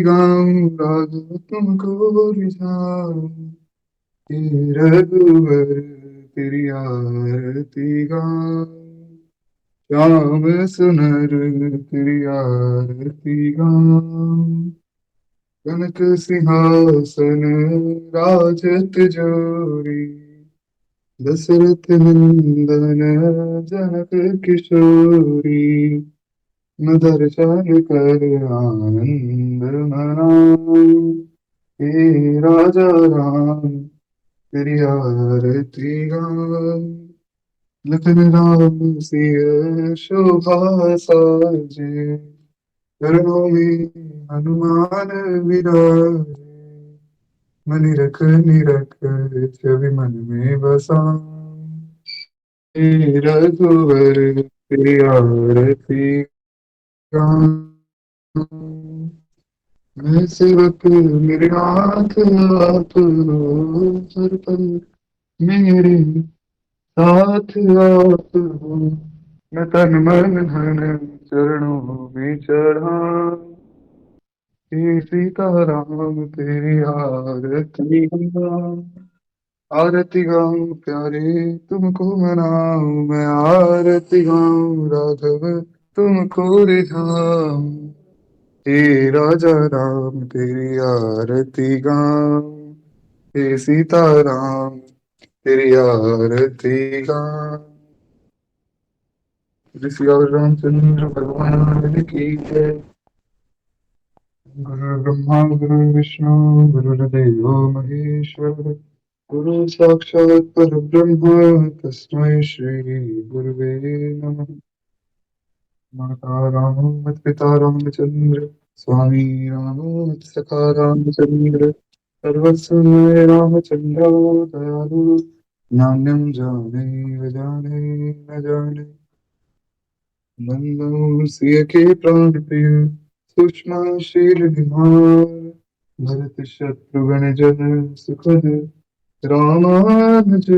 गाऊं राग तुमको रिझाऊं, हे रघुवर तेरी आरती गाऊं, श्याम सुनर तेरी आरती गाऊं। कनक सिंहासन राजत जोरी, दशरथ नंदन जनक किशोरी, न दर्शन कर आनंद मनाऊं, हे राजा राम तेरी आरती गाऊं। लखन राम सिया शोभा साजे, चरणों में हनुमान विराजे, मनि रख निरख छवि मन में बसाऊं, हे रघुवर तेरी आरती गाऊं। मैं सेवक मेरे हाथ आप हो, हर पल मेरे साथ आप हो, मैं तन मन धन चरणों में चढ़ा, हे सीताराम तेरी आरती गाऊं। आरती गाऊं प्यारे तुमको मनाऊं, मैं आरती गाऊं राघव तुमको रिझाऊं, हे राजा राम तेरी आरती गाऊं, हे सीताराम तेरी आरती गाऊं। श्री सिया रामचंद्र भगवान की जय। गुरु ब्रह्मा गुरु विष्णु गुरुर्देव महेश्वर, गुरु साक्षात् परब्रह्म तस्मै श्री गुरुवे नमः। माता रामो मत् पिता रामचंद्र, स्वामी रामो मत् सखा रामचंद्र, सर्वस्व मय रामचंद्र दयालु, नान्यं जाने न जाने न जाने। बंदो सिय के प्राण प्रिय, सूक्ष्म शील निहार, भरत शत्रुघ्न जन सुखद, रामानुज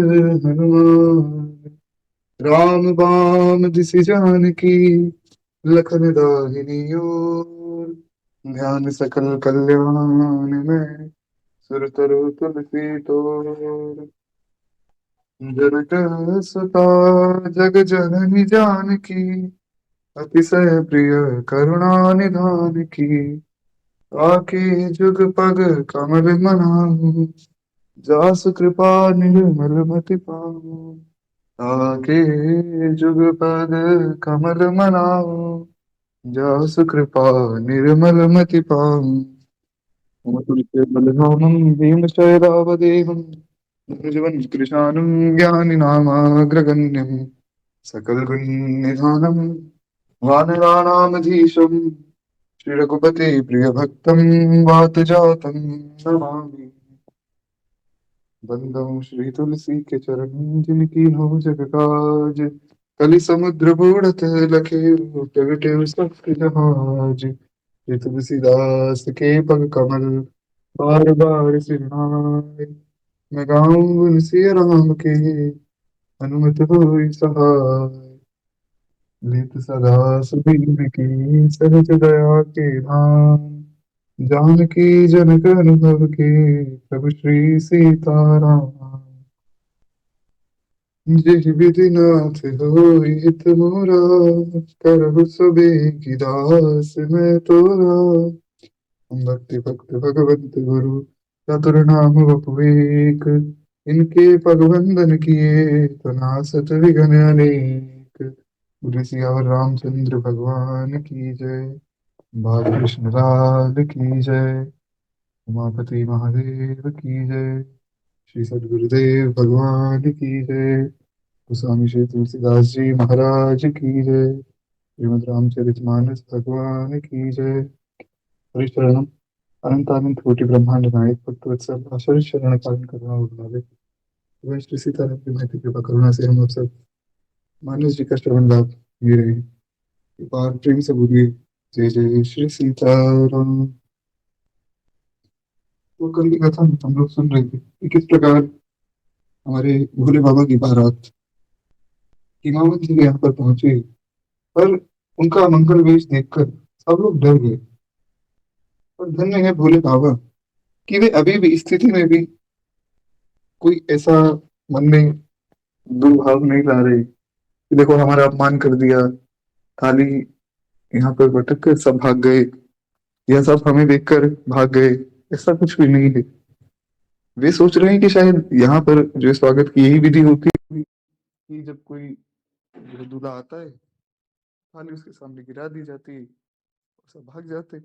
हनुमान। राम बाम दिसि जानकी, लखन दाहिनी ओर, ध्यान सकल कल्याण में, सुर तरु तुलसी तोर। जनक सुता जग जननी जानकी, अतिशय प्रिय करुणा निधान की, आके जुग पग कमल मनाहि, जासु कृपा निर्मल मति पावो, आके जुग पग कमल मनाओ, जासु कृपा निर्मल मति पावो। तुलसी बलधामं भीमशैलावदेहं, भुजगं कृशानं ज्ञानिनामाग्रगण्यं, सकलगुणनिधानं वानराणामधीशं, श्रीरघुपते प्रियभक्तं वात जातं नमामि। बंदो श्री तुलसी के चरण जिनकी हो जग काज, कलि समुद्र बूढ़त लखे प्रगटे सब जहाज। श्री तुलसीदास के पग कमल बार बार सिरनाय, मैं गाऊं गुण सिया राम के, हनुमत होई सहाय। लेत सदा सुदीन की, सहज दया के धाम, जानकी जनक अनुभव के, प्रभु श्री सीताराम। जिस विधि नाथ होई हित मोरा, करहु सबेकि दास मैं तोरा। भक्ति भक्त भगवंत गुरु, चतुर नाम वपु एक, इनके पग बंदन किए, तो नासत विघ्न अनेक। बोले सियावर रामचंद्र भगवान की जय, बाल कृष्ण लाल की जय, उमापति महादेव की जय, श्री सद्गुरुदेव भगवान की जय, गोस्वामी श्री तुलसीदास जी महाराज की जय, श्रीमद् रामचरितमानस भगवान की जय। हरिशरणम अनंत अनंत कोटि ब्रह्मांड नायक भक्तवत्सल आश्चर्य शरण पालन करुणा उन्मादे, वह श्री सीताराम की महती कृपा करुणा से हम सब मानस जी का श्रवण लाभ मेरे बार प्रेम से बोलिए जय जय श्री सीताराम। तो कल की कथा हम लोग सुन रहे थे कि किस प्रकार हमारे भोले बाबा की बारात हिमावत जी के यहाँ पर पहुंची, पर उनका मंगल वेश देखकर सब लोग डर गए। और धन्य है भोले बाबा कि वे अभी भी इस स्थिति में भी कोई ऐसा मन में दुर्भाव नहीं ला रहे कि देखो हमारा अपमान कर दिया, थाली यहाँ पर पटक कर सब भाग गए, या सब हमें देखकर भाग गए। ऐसा कुछ भी नहीं है। वे सोच रहे हैं कि शायद यहाँ पर जो स्वागत की यही विधि होती है कि जब कोई जो दूल्हा आता है, थाली उसके सामने गिरा दी जाती है, सब भाग जाते हैं।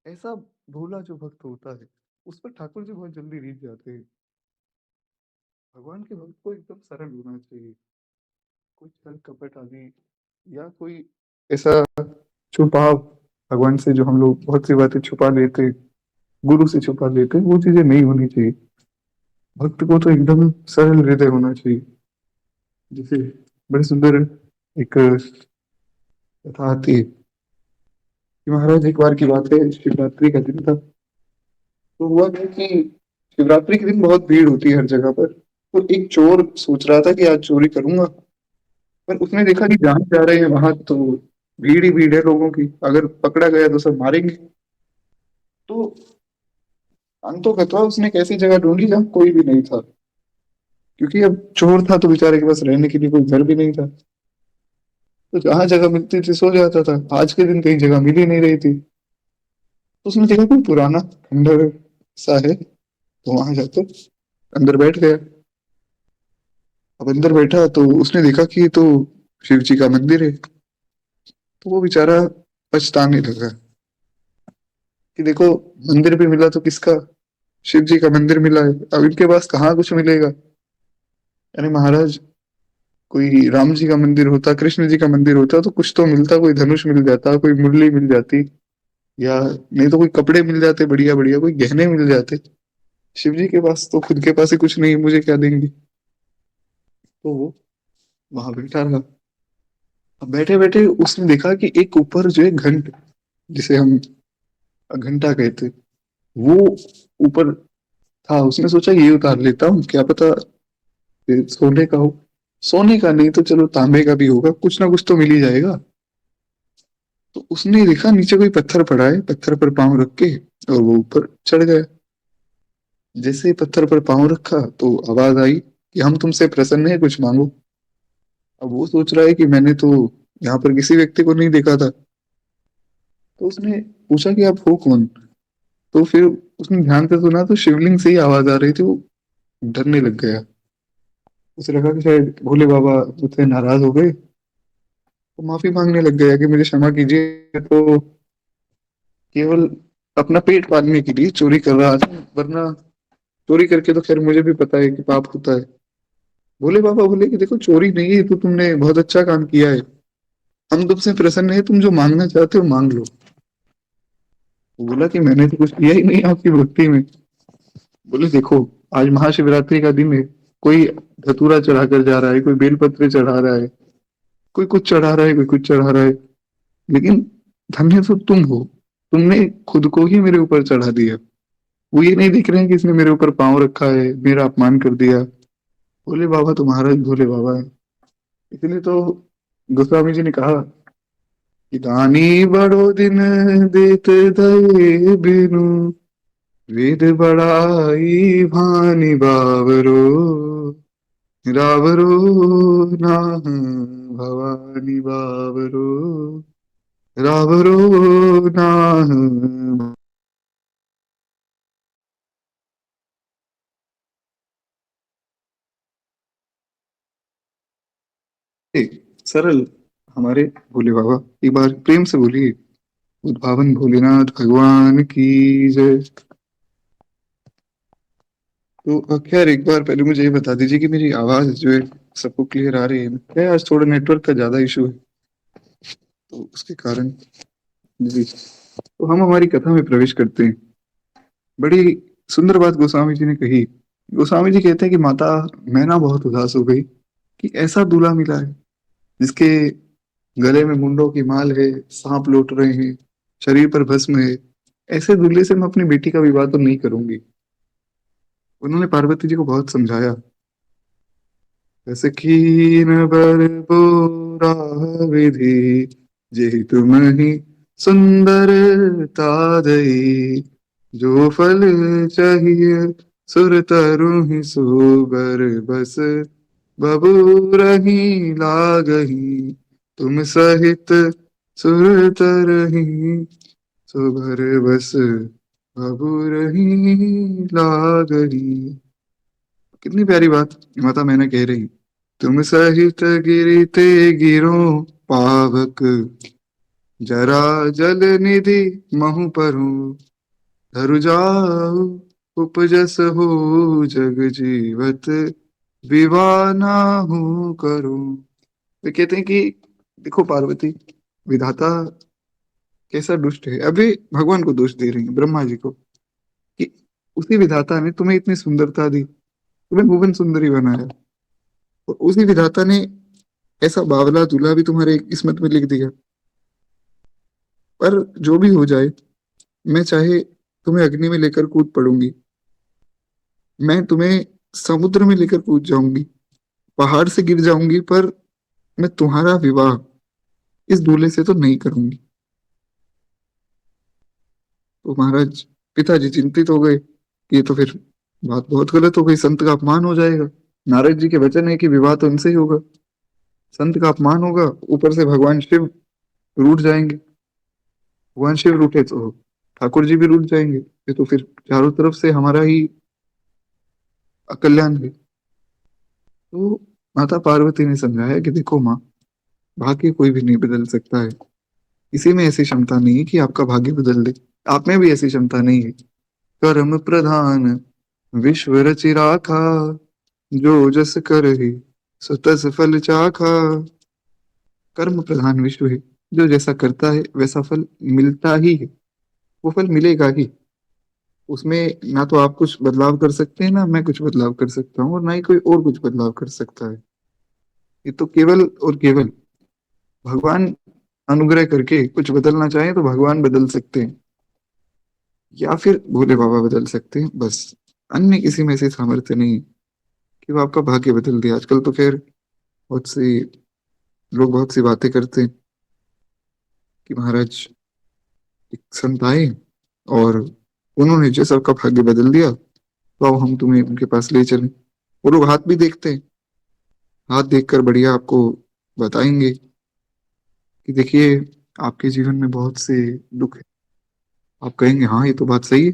ऐसा भोला जो भक्त होता है, उस पर ठाकुर जी बहुत जल्दी रीझ जाते हैं। भगवान के भक्त को एकदम सरल होना चाहिए, कोई छल कपट आदि या कोई ऐसा छुपाव भगवान से जो हम लोग बहुत सी बातें छुपा लेते, गुरु से छुपा लेते, वो चीजें नहीं होनी चाहिए। भक्त को तो एकदम सरल हृदय होना चाहिए। जैसे बड़े सुंदर एक कथा आती है कि महाराज एक बार की बात है, शिवरात्रि का दिन था। तो हुआ क्या कि शिवरात्रि के दिन बहुत भीड़ होती है हर जगह पर। तो एक चोर सोच रहा था कि आज चोरी करूंगा, पर उसने देखा कि जहां जा रहे हैं वहां तो भीड़ ही भीड़ है लोगों की, अगर पकड़ा गया तो सब मारेंगे। तो अंतो गत्वा उसने एक ऐसी जगह ढूंढी जहाँ कोई भी नहीं था, क्योंकि अब चोर था तो बेचारे के पास रहने के लिए कोई घर भी नहीं था। तो जहां जगह मिलती थी सो जाता था। आज के दिन कहीं जगह मिल ही नहीं रही थी। तो उसने देखा कोई पुराना खंडर सा है, तो वहां जाकर अंदर बैठ गया। अब अंदर बैठा तो उसने देखा कि ये तो शिव जी का मंदिर है। तो वो बेचारा पछताने लगा कि देखो, मंदिर भी मिला तो किसका, शिव जी का मंदिर मिला है, अब इनके पास कहाँ कुछ मिलेगा। अरे महाराज, कोई राम जी का मंदिर होता, कृष्ण जी का मंदिर होता तो कुछ तो मिलता, कोई धनुष मिल जाता, कोई मुरली मिल जाती, या नहीं तो कोई कपड़े मिल जाते बढ़िया बढ़िया, कोई गहने मिल जाते। शिव जी के पास तो खुद के पास ही कुछ नहीं, मुझे क्या देंगे। तो वो वहां बैठा रहा। अब बैठे बैठे उसने देखा कि एक ऊपर जो है घंट, जिसे हम घंटा कहते, वो ऊपर था। उसने सोचा ये उतार लेता हूँ, क्या पता ये सोने का हो। सोने का नहीं तो चलो तांबे का भी होगा, कुछ ना कुछ तो मिल ही जाएगा। तो उसने देखा नीचे कोई पत्थर पड़ा है, पत्थर पर पांव रख के और वो ऊपर चढ़ गया। जैसे ही पत्थर पर पांव रखा तो आवाज आई कि हम तुमसे प्रसन्न है, कुछ मांगो। अब वो सोच रहा है कि मैंने तो यहाँ पर किसी व्यक्ति को नहीं देखा था। तो उसने पूछा कि आप हो कौन। तो फिर उसने ध्यान से सुना तो शिवलिंग से ही आवाज आ रही थी। वो डरने लग गया। उसे लगा कि शायद भोले बाबा मुझसे नाराज हो गए, तो माफी मांगने लग गया कि मुझे क्षमा कीजिए, तो केवल अपना पेट पालने के लिए चोरी कर रहा था, वरना चोरी करके तो खैर मुझे भी पता है कि पाप होता है। भोले बाबा बोले कि देखो, चोरी नहीं है तो तुमने बहुत अच्छा काम किया है, हम तुमसे प्रसन्न है, तुम जो मांगना चाहते हो मांग लो। वो बोला कि मैंने तो कुछ किया ही नहीं आपकी भक्ति में। बोले देखो, आज महाशिवरात्रि का दिन है, कोई धतूरा चढ़ा कर जा रहा है, कोई बेलपत्र चढ़ा रहा है, कोई कुछ चढ़ा रहा है, कोई कुछ चढ़ा रहा है, लेकिन धन्य तो तुम हो, तुमने खुद को ही मेरे ऊपर चढ़ा दिया। वो ये नहीं देख रहे हैं कि इसने मेरे ऊपर पांव रखा है, मेरा अपमान कर दिया। भोले बाबा तो महाराज भोले बाबा है। इसलिए तो गोस्वामी जी ने कहा कि दानी बड़ो दिन देत दये बिनु, वेद बड़ाई भानि बावरो, रावरो ना भवानी बावरो, रावरो ना। सरल हमारे भोले बाबा, एक बार प्रेम से बोलिए, उद्भावन भोलेनाथ भगवान की जय। तो खैर एक बार पहले मुझे ये बता दीजिए कि मेरी आवाज जो है सबको क्लियर आ रही है क्या? आज थोड़ा नेटवर्क का ज्यादा इशू है, तो उसके कारण। जी, तो हम हमारी कथा में प्रवेश करते हैं। बड़ी सुंदर बात गोस्वामी जी ने कही। गोस्वामी जी कहते हैं कि माता मैना बहुत उदास हो गई कि ऐसा दूल्हा मिला है जिसके गले में मुंडों की माल है, सांप लौट रहे हैं, शरीर पर भस्म है। ऐसे दूल्हे से मैं अपनी बेटी का विवाह तो नहीं करूंगी। उन्होंने पार्वती जी को बहुत समझाया। जैसे कीन बर बोरा विधि, जेहि तुम ही सुंदरता दई, जो फल चाहिए, सुर तरु ही सोबर बस, बबूरही लागही, तुम सहित सुर तरही, सुबर बस, बबूरही लागही। कितनी प्यारी बात माता मैंने कह रही। तुम सहित गिरते गिरो पावक, जरा जल निधि महु परू, धरु जाऊ उपजस हो जग जीवत, विवाह ना हो करो। वे कहते हैं कि देखो पार्वती, विधाता कैसा दुष्ट है। अभी भगवान को दोष दे रही है, ब्रह्मा जी को, कि उसी विधाता ने तुम्हें इतनी सुंदरता दी, तुम्हें भुवन सुंदरी बनाया, और उसी विधाता ने ऐसा बावला दूल्हा भी तुम्हारे किस्मत में लिख दिया। पर जो भी हो जाए, मैं चाहे तुम्हें अग्नि में लेकर कूद पड़ूंगी, मैं तुम्हें समुद्र में लेकर कूद जाऊंगी, पहाड़ से गिर जाऊंगी, पर मैं तुम्हारा विवाह इस दूल्हे से तो नहीं करूंगी। तो महाराज पिताजी चिंतित हो गए कि ये तो फिर बात बहुत गलत हो गई, संत का अपमान हो जाएगा। नारद जी के वचन है कि विवाह तो इनसे ही होगा, संत का अपमान होगा, ऊपर से भगवान शिव रूठ जाएंगे। भगवान शिव रूठे तो ठाकुर जी भी रूठ जाएंगे, ये तो फिर चारों तरफ से हमारा ही अकल्याण है। तो माता पार्वती ने समझाया कि देखो माँ, भाग्य कोई भी नहीं बदल सकता है, किसी में ऐसी क्षमता नहीं है कि आपका भाग्य बदल दे, आप में भी ऐसी क्षमता नहीं है। कर्म प्रधान विश्व रचि राखा, जो जस करहि सो तस फल चाखा। कर्म प्रधान विश्व है, जो जैसा करता है वैसा फल मिलता ही है, वो फल मिलेगा ही। उसमें ना तो आप कुछ बदलाव कर सकते हैं, ना मैं कुछ बदलाव कर सकता हूँ, और ना ही कोई और कुछ बदलाव कर सकता है। ये तो केवल और केवल भगवान अनुग्रह करके कुछ बदलना चाहे तो भगवान बदल सकते हैं, या फिर भोले बाबा बदल सकते हैं, बस। अन्य किसी में ऐसी सामर्थ्य नहीं है कि वो आपका भाग्य बदल दिया। आजकल तो खैर बहुत सी लोग बहुत सी बातें करते हैं कि महाराज एक संत आए और उन्होंने जो सबका भाग्य बदल दिया, तो अब हम तुम्हें उनके पास ले चलें। वो लोग हाथ भी देखते हैं, हाथ देखकर बढ़िया आपको बताएंगे कि देखिए आपके जीवन में बहुत से दुख है। आप कहेंगे हाँ ये तो बात सही है।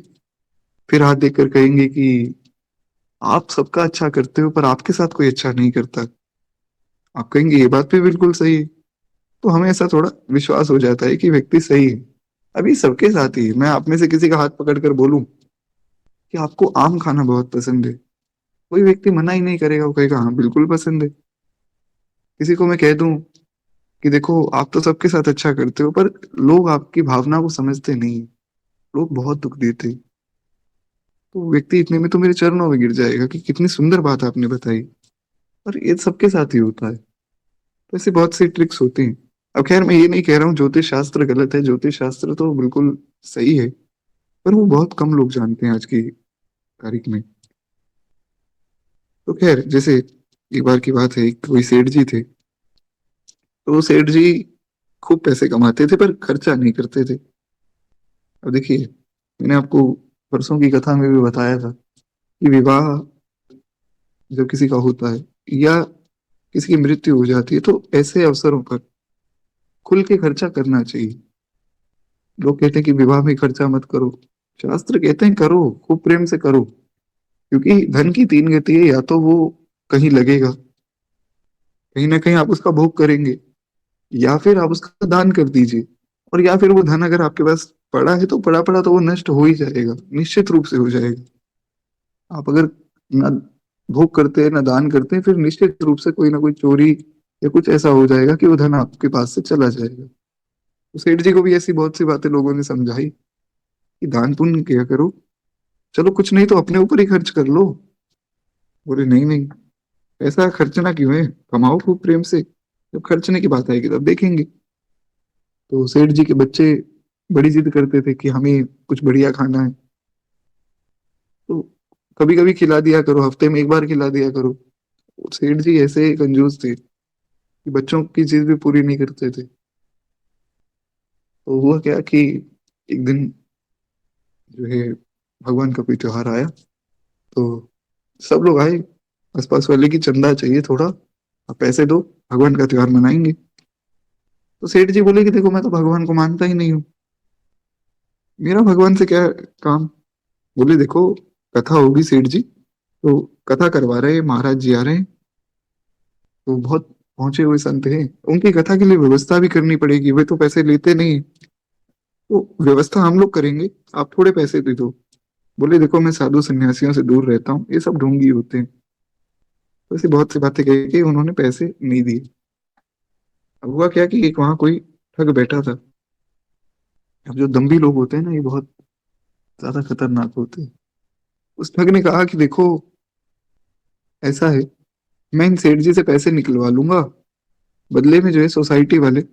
फिर हाथ देखकर कहेंगे कि आप सबका अच्छा करते हो पर आपके साथ कोई अच्छा नहीं करता। आप कहेंगे ये बात भी बिल्कुल सही है। तो हमें ऐसा थोड़ा विश्वास हो जाता है कि व्यक्ति सही है। अभी सबके साथ ही है। मैं आप में से किसी का हाथ पकड़कर बोलूं कि आपको आम खाना बहुत पसंद है, कोई व्यक्ति मना ही नहीं करेगा, वो कहेगा हाँ बिल्कुल पसंद है। किसी को मैं कह दूं कि देखो आप तो सबके साथ अच्छा करते हो, पर लोग आपकी भावना को समझते नहीं, लोग बहुत दुख देते हैं, तो व्यक्ति इतने में तो मेरे चरणों में गिर जाएगा कि कितनी सुंदर बात आपने बताई। पर ये सबके साथ ही होता है। तो ऐसी बहुत सी ट्रिक्स होती हैं। अब खैर मैं ये नहीं कह रहा हूँ ज्योतिष शास्त्र गलत है, ज्योतिष शास्त्र तो बिल्कुल सही है, पर वो बहुत कम लोग जानते हैं आज की तारीख में। तो खैर जैसे एक बार की बात है, एक कोई सेठ जी थे। तो वो सेठ जी खूब पैसे कमाते थे पर खर्चा नहीं करते थे। अब देखिए, मैंने आपको परसों की कथा में भी बताया था कि विवाह जब किसी का होता है या किसी की मृत्यु हो जाती है, तो ऐसे अवसरों पर खुल के खर्चा करना चाहिए। लोग कहते हैं कि विवाह में खर्चा मत करो, शास्त्र कहते हैं करो, खूब प्रेम से करो। क्योंकि धन की तीन गति है, या तो वो कहीं लगेगा, कहीं ना कहीं आप उसका भोग करेंगे, या फिर आप उसका दान कर दीजिए, और या फिर वो धन अगर आपके पास पड़ा है तो पड़ा पड़ा तो वो नष्ट हो ही जाएगा, निश्चित रूप से हो जाएगा। आप अगर ना भोग करते हैं ना दान करते हैं, फिर निश्चित रूप से कोई ना कोई चोरी या कुछ ऐसा हो जाएगा कि वो धन आपके पास से चला जाएगा। तो सेठ जी को भी ऐसी बहुत सी बातें लोगों ने समझाई कि दान पुण्य किया करो, चलो कुछ नहीं तो अपने ऊपर ही खर्च कर लो। बोले नहीं नहीं, पैसा खर्चना क्यों है, कमाओ खूब प्रेम से, जब खर्चने की बात आएगी तब देखेंगे। तो सेठ जी के बच्चे बड़ी जिद करते थे कि हमें कुछ बढ़िया खाना है, तो कभी कभी खिला दिया करो, हफ्ते में एक बार खिला दिया करो। सेठ जी ऐसे कंजूस थे कि बच्चों की जिद भी पूरी नहीं करते थे। तो हुआ क्या कि एक दिन जो है भगवान का कोई त्योहार आया, तो सब लोग आए, आसपास वाले की चंदा चाहिए थोड़ा, आप पैसे दो, भगवान का त्योहार मनाएंगे। तो सेठ जी बोले कि देखो मैं तो भगवान को मानता ही नहीं हूँ, मेरा भगवान से क्या काम। बोले देखो, कथा होगी सेठ जी, तो कथा करवा रहे हैं, महाराज जी आ रहे हैं, तो बहुत पहुंचे हुए संत हैं, उनकी कथा के लिए व्यवस्था भी करनी पड़ेगी, वे तो पैसे लेते नहीं, तो व्यवस्था हम लोग करेंगे, आप थोड़े पैसे दे दो। बोले देखो मैं साधु सन्यासियों से दूर रहता हूँ, ये सब ढोंगी होते हैं। तो ऐसी बहुत सी बातें कही कि उन्होंने पैसे नहीं दिए। अब हुआ क्या कि एक वहां कोई ठग बैठा था। अब जो दम्भी लोग होते हैं ना, ये बहुत ज्यादा खतरनाक होते हैं। उस ठग ने कहा कि देखो, ऐसा है, मैं इन सेठ जी से पैसे निकलवा लूंगा, बदले में जो है सोसाइटी वाले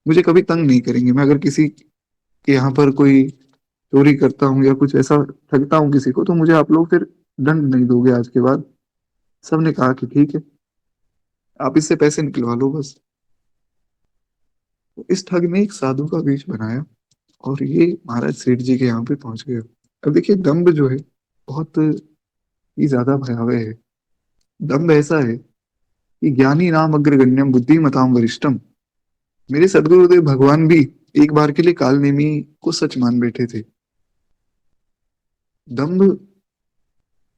मुझे कभी तंग नहीं करेंगे। मैं अगर किसी के यहाँ पर कोई चोरी करता हूँ या कुछ ऐसा ठगता हूँ किसी को, तो मुझे आप लोग फिर दंड नहीं दोगे आज के बाद। सबने कहा कि ठीक है, आप इससे पैसे निकलवा लो बस। तो इस ठग ने एक साधु का वेश बनाया और ये महाराज सेठ जी के यहाँ पे पहुंच गए। अब देखिए, दम्भ जो है बहुत ही ज्यादा भयावह है। दम्भ ऐसा है कि ज्ञानी नाम अग्रगण्यम बुद्धिमताम वरिष्ठम। मेरे सदगुरुदेव भगवान भी एक बार के लिए कालनेमी को सच मान बैठे थे। दम्भ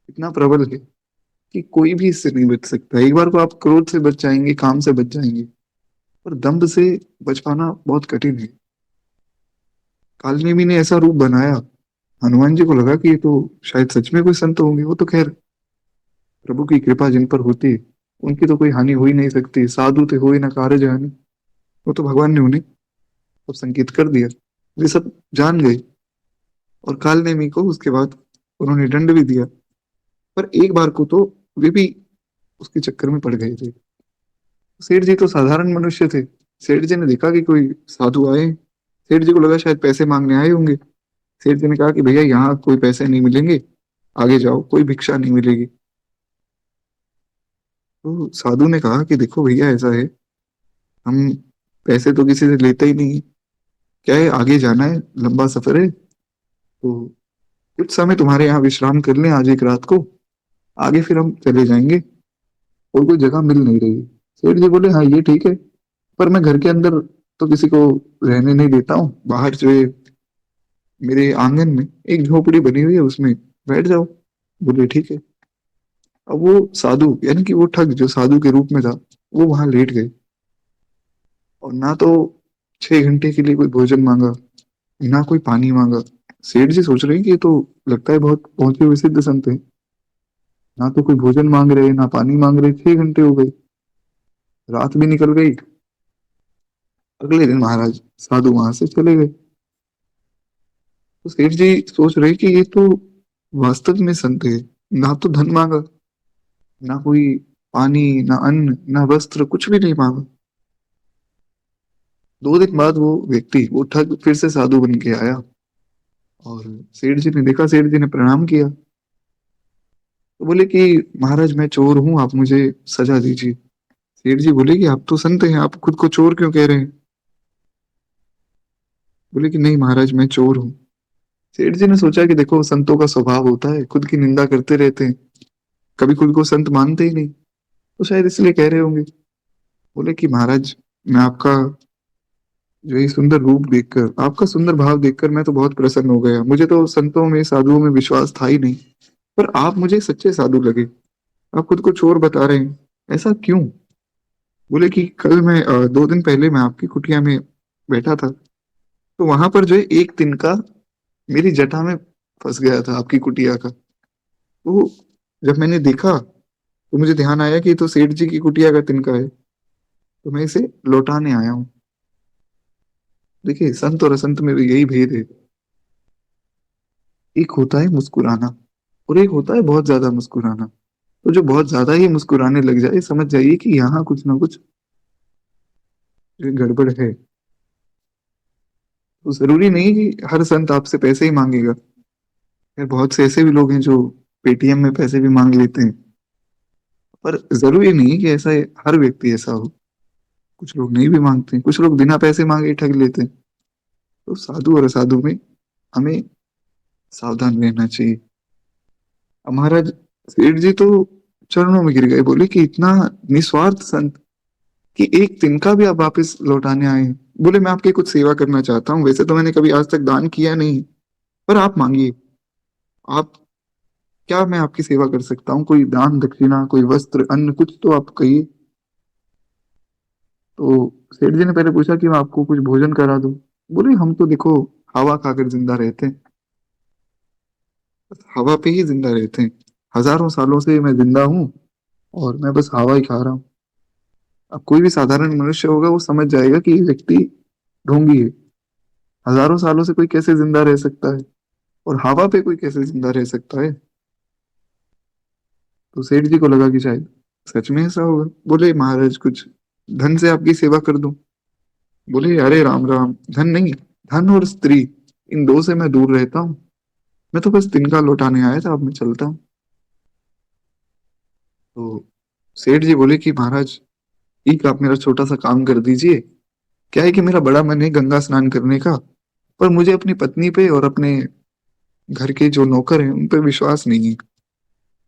इतना प्रबल है कि कोई भी इससे नहीं बच सकता। एक बार को आप क्रोध से बच जाएंगे, काम से बच जाएंगे, पर दम्भ से बच पाना बहुत कठिन है। कालनेमी ने ऐसा रूप बनाया, हनुमान जी को लगा कि ये तो शायद सच में कोई संत होंगे। वो तो खैर प्रभु की कृपा जिन पर होती है, उनकी तो कोई हानि हो ही नहीं सकती। साधु ते होए ना कारज हानि। वो तो भगवान ने उन्हें सब संकेत कर दिया, वे सब जान गए। और काल नेमी को उसके बाद उन्होंने दंड भी दिया। पर एक बार को तो वे भी उसके चक्कर में पड़ गए थे। सेठ जी तो साधारण मनुष्य थे। सेठ जी ने देखा कि कोई साधु आए। सेठ जी को लगा शायद पैसे मांगने आए होंगे। सेठ जी ने कहा कि भैया यहाँ कोई पैसे नहीं मिलेंगे, आगे जाओ, कोई भिक्षा नहीं मिलेगी। तो साधु ने कहा कि देखो भैया, ऐसा है, हम पैसे तो किसी से लेते ही नहीं, क्या है, आगे जाना है, लंबा सफर है, तो कुछ समय तुम्हारे यहाँ विश्राम कर लें आज एक रात को, आगे फिर हम चले जाएंगे। और कोई जगह मिल नहीं रही। सेठ जी बोले हाँ ये ठीक है, पर मैं घर के अंदर तो किसी को रहने नहीं देता हूँ, बाहर जो है मेरे आंगन में एक झोपड़ी बनी हुई है, उसमें बैठ जाओ। बोले ठीक है। अब वो साधु, यानी कि वो ठग जो साधु के रूप में था, वो वहां लेट गए। और ना तो 6 घंटे के लिए कोई भोजन मांगा, ना कोई पानी मांगा। सेठ जी सोच रहे हैं कि ये तो लगता है बहुत पहुंचे हुए सिद्ध संत है। ना तो कोई भोजन मांग रहे, ना पानी मांग रहे, 6 घंटे हो गए, रात भी निकल गई। अगले दिन महाराज साधु वहां से चले गए। तो सेठ जी सोच रहे कि ये तो वास्तव में संत है। ना तो धन मांगा, ना कोई पानी, ना अन्न, ना वस्त्र, कुछ भी नहीं मांगा। 2 दिन बाद वो व्यक्ति, वो ठग फिर से साधु बन के आया। और सेठ जी ने देखा, सेठ जी ने प्रणाम किया, तो बोले कि महाराज मैं चोर हूं, आप मुझे सजा दीजिए। सेठ जी बोले कि आप तो संत हैं, आप खुद को चोर क्यों कह रहे हैं। बोले कि नहीं महाराज, मैं चोर हूँ। सेठ जी ने सोचा कि देखो, संतों का स्वभाव होता है, खुद की निंदा करते रहते हैं, कभी खुद को संत मानते ही नहीं, तो शायद इसलिए कह रहे होंगे। बोले कि महाराज, मैं आपका जो ये सुंदर रूप देखकर, आपका सुंदर भाव देखकर मैं तो बहुत प्रसन्न हो गया। मुझे तो संतों में, साधुओं में विश्वास था ही नहीं, पर आप मुझे सच्चे साधु लगे। आप खुद को चोर बता रहे हैं, ऐसा क्यों। बोले कि कल मैं 2 दिन पहले मैं आपकी कुटिया में बैठा था, तो वहां पर जो है एक तिनका मेरी जटा में फंस गया था आपकी कुटिया का। तो जब मैंने देखा, तो मुझे ध्यान आया कि ये तो सेठ जी की कुटिया का तिनका है, तो मैं इसे लौटाने आया हूँ। देखिए, संत और असंत में भी यही भेद है। एक होता है मुस्कुराना, और एक होता है बहुत ज्यादा मुस्कुराना। तो जो बहुत ज्यादा ही मुस्कुराने लग जाए, समझ जाइए कि यहाँ कुछ ना कुछ जो है गड़बड़ है। तो जरूरी नहीं कि हर संत आपसे पैसे ही मांगेगा। यार बहुत से ऐसे भी लोग हैं जो पेटीएम में पैसे भी मांग लेते हैं। पर जरूरी नहीं कि ऐसा हर व्यक्ति ऐसा हो। कुछ लोग नहीं भी मांगते हैं, कुछ लोग बिना पैसे मांगे ही ठग लेते हैं। तो साधु और असाधु में हमें सावधान रहना चाहिए। अब महाराज सेठ जी तो चरणों में गिर गए, बोले कि इतना निस्वार्थ संत कि एक तिनका भी आप वापस लौटाने आए हैं। बोले मैं आपकी कुछ सेवा करना चाहता हूँ, वैसे तो मैंने कभी आज तक दान किया नहीं, पर आप मांगिए। आप, क्या मैं आपकी सेवा कर सकता हूँ? कोई दान दक्षिणा, कोई वस्त्र, अन्न, कुछ तो आप कहिए। तो सेठ जी ने पहले पूछा कि मैं आपको कुछ भोजन करा दूं। बोले हम तो देखो हवा खाकर जिंदा रहते हैं, बस हवा पे ही जिंदा रहते हैं। हजारों सालों से मैं जिंदा हूँ और मैं बस हवा ही खा रहा हूँ। अब कोई भी साधारण मनुष्य होगा वो समझ जाएगा कि ये व्यक्ति ढोंगी है। हजारों सालों से कोई कैसे जिंदा रह सकता है, और हवा पे कोई कैसे जिंदा रह सकता है? तो सेठ जी को लगा कि शायद सच में ऐसा होगा। बोले महाराज कुछ धन से आपकी सेवा कर दूं। बोले अरे राम राम, धन नहीं, धन और स्त्री, इन दो से मैं दूर रहता हूँ। मैं तो बस तिनका लौटाने आया था, अब मैं चलता हूँ। तो सेठ जी बोले कि महाराज ठीक, आप मेरा छोटा सा काम कर दीजिए। क्या है कि मेरा बड़ा मन है गंगा स्नान करने का, पर मुझे अपनी पत्नी पे और अपने घर के जो नौकर हैं उन पे विश्वास नहीं है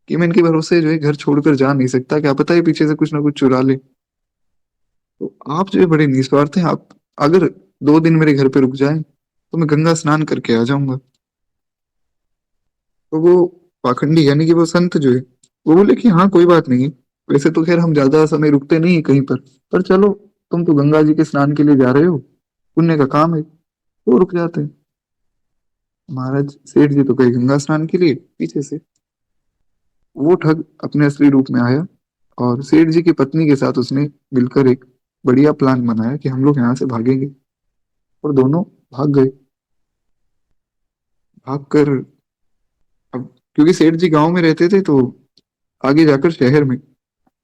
कि मैं इनके भरोसे जो है घर छोड़कर जा नहीं सकता, क्या पता है पीछे से कुछ ना कुछ चुरा ले। तो आप जो है बड़े निस्वार्थ हैं, आप अगर 2 दिन मेरे घर पे रुक जाएं तो मैं गंगा स्नान करके आ जाऊंगा। तो वो पाखंडी यानी कि वो संत जो है वो बोले कि हाँ कोई बात नहीं, वैसे तो खैर हम ज्यादा समय रुकते नहीं है कहीं पर चलो, तुम तो गंगा जी के स्नान के लिए जा रहे हो, पुण्य का काम है, तो रुक जाते हैं। महाराज सेठ जी तो गए गंगा स्नान के लिए पीछे से। वो ठग अपने असली रूप में आया और सेठ जी की पत्नी के साथ उसने मिलकर एक बढ़िया प्लान बनाया कि हम लोग यहाँ से भागेंगे। और दोनों भाग गए। भागकर, अब क्योंकि सेठ जी गांव में रहते थे तो आगे जाकर शहर में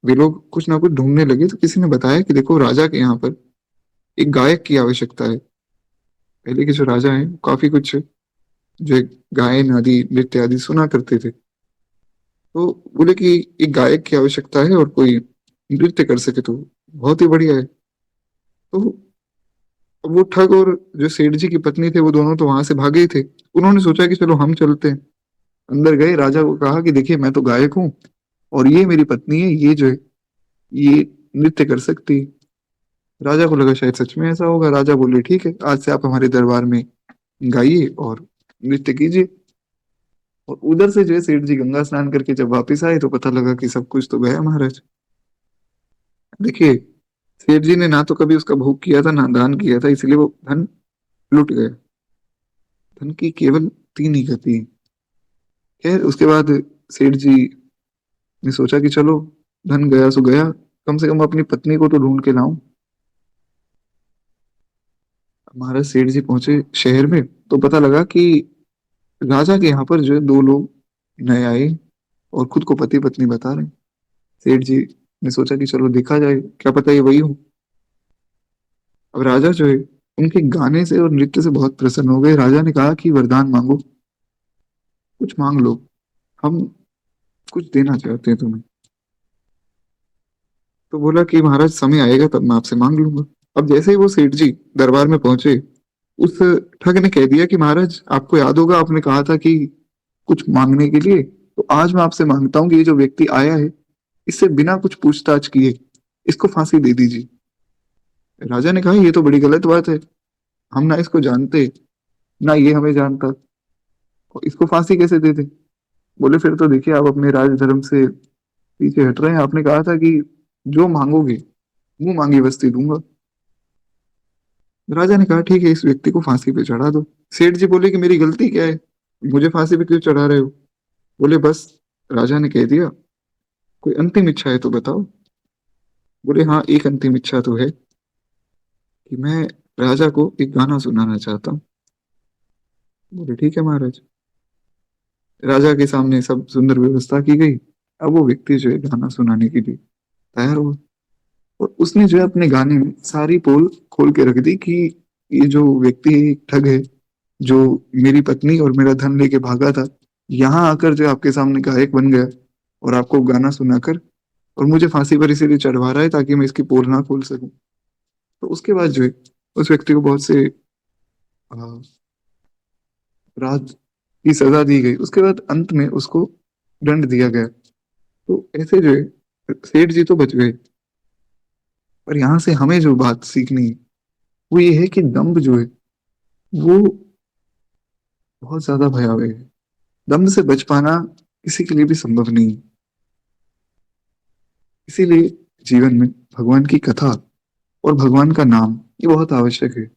वे लोग कुछ ना कुछ ढूंढने लगे, तो किसी ने बताया कि देखो राजा के यहाँ पर एक गायक की आवश्यकता है। पहले के जो राजा हैं वो काफी कुछ जो है गायन आदि नृत्य आदि सुना करते थे। तो बोले कि एक गायक की आवश्यकता है और कोई नृत्य कर सके तो बहुत ही बढ़िया है। तो वो ठग और जो सेठ जी की पत्नी थे वो दोनों तो वहां से भागे ही थे। उन्होंने सोचा कि चलो हम चलते हैं। अंदर गए, राजा को कहा कि देखिए मैं तो गायक हूँ और ये मेरी पत्नी है, ये जो है ये नृत्य कर सकती है। राजा को लगा शायद सच में ऐसा होगा। राजा बोले ठीक है, आज से आप हमारे दरबार में गाइए और नृत्य कीजिए। और उधर से जो है सेठ जी गंगा स्नान करके जब वापस आए तो पता लगा कि सब कुछ तो गया महाराज। देखिए सेठ जी ने ना तो कभी उसका भोग किया था ना दान किया था, इसलिए वो धन लुट गया। धन की केवल 3 ही गति है। खैर उसके बाद सेठ जी ने सोचा कि चलो धन गया सो गया, कम से कम अपनी पत्नी को तो ढूंढ के लाऊं। महाराज सेठ जी पहुंचे शहर में तो पता लगा कि राजा के यहाँ पर जो है 2 लोग नए आए और खुद को पति पत्नी बता रहे हैं। सेठ जी ने सोचा कि चलो देखा जाए, क्या पता ये वही हो। अब राजा जो है उनके गाने से और नृत्य से बहुत प्रसन्न हो गए। राजा ने कहा कि वरदान मांगो, कुछ मांग लो, हम कुछ देना चाहते हैं तुम्हें। तो बोला कि महाराज समय आएगा तब मैं आपसे मांग लूंगा। अब जैसे ही वो सेठ जी दरबार में पहुंचे, उस ठग ने कह दिया कि महाराज आपको याद होगा आपने कहा था कि कुछ मांगने के लिए, तो आज मैं आपसे मांगता हूँ कि ये जो व्यक्ति आया है इससे बिना कुछ पूछताछ किए इसको फांसी दे दीजिए। राजा ने कहा ये तो बड़ी गलत बात है, हम ना इसको जानते ना ये हमें जानता, और इसको फांसी कैसे दे दे? बोले फिर तो देखिए आप अपने राजधर्म से पीछे हट रहे हैं, आपने कहा था कि जो मांगोगे मुंह मांगी वस्ती दूंगा। राजा ने कहा ठीक है इस व्यक्ति को फांसी पे चढ़ा दो। सेठ जी बोले कि मेरी गलती क्या है, मुझे फांसी पे क्यों चढ़ा रहे हो? बोले बस राजा ने कह दिया, कोई अंतिम इच्छा है तो बताओ। बोले हाँ एक अंतिम इच्छा तो है कि मैं राजा को एक गाना सुनाना चाहता हूँ। बोले ठीक है महाराज। राजा के सामने सब सुंदर व्यवस्था की गई। अब वो व्यक्ति जो है गाना सुनाने के लिए तैयार हुआ और उसने जो है अपने गाने में सारी पोल खोल के रख दी कि ये जो व्यक्ति है एक ठग है, जो मेरी पत्नी और मेरा धन लेके भागा था, यहाँ आकर जो है आपके सामने गायक बन गया और आपको गाना सुनाकर और मुझे फांसी पर इसीलिए चढ़वा रहा है ताकि मैं इसकी पोल ना खोल सकूं। तो उसके बाद जो है उस व्यक्ति को बहुत से अपराध की सजा दी गई, उसके बाद अंत में उसको दंड दिया गया। तो ऐसे जो है सेठ जी तो बच गए, पर यहाँ से हमें जो बात सीखनी है वो ये है कि दंभ जो है वो बहुत ज्यादा भयावह है। दंभ से बच पाना किसी के लिए भी संभव नहीं है। इसीलिए जीवन में भगवान की कथा और भगवान का नाम ये बहुत आवश्यक है।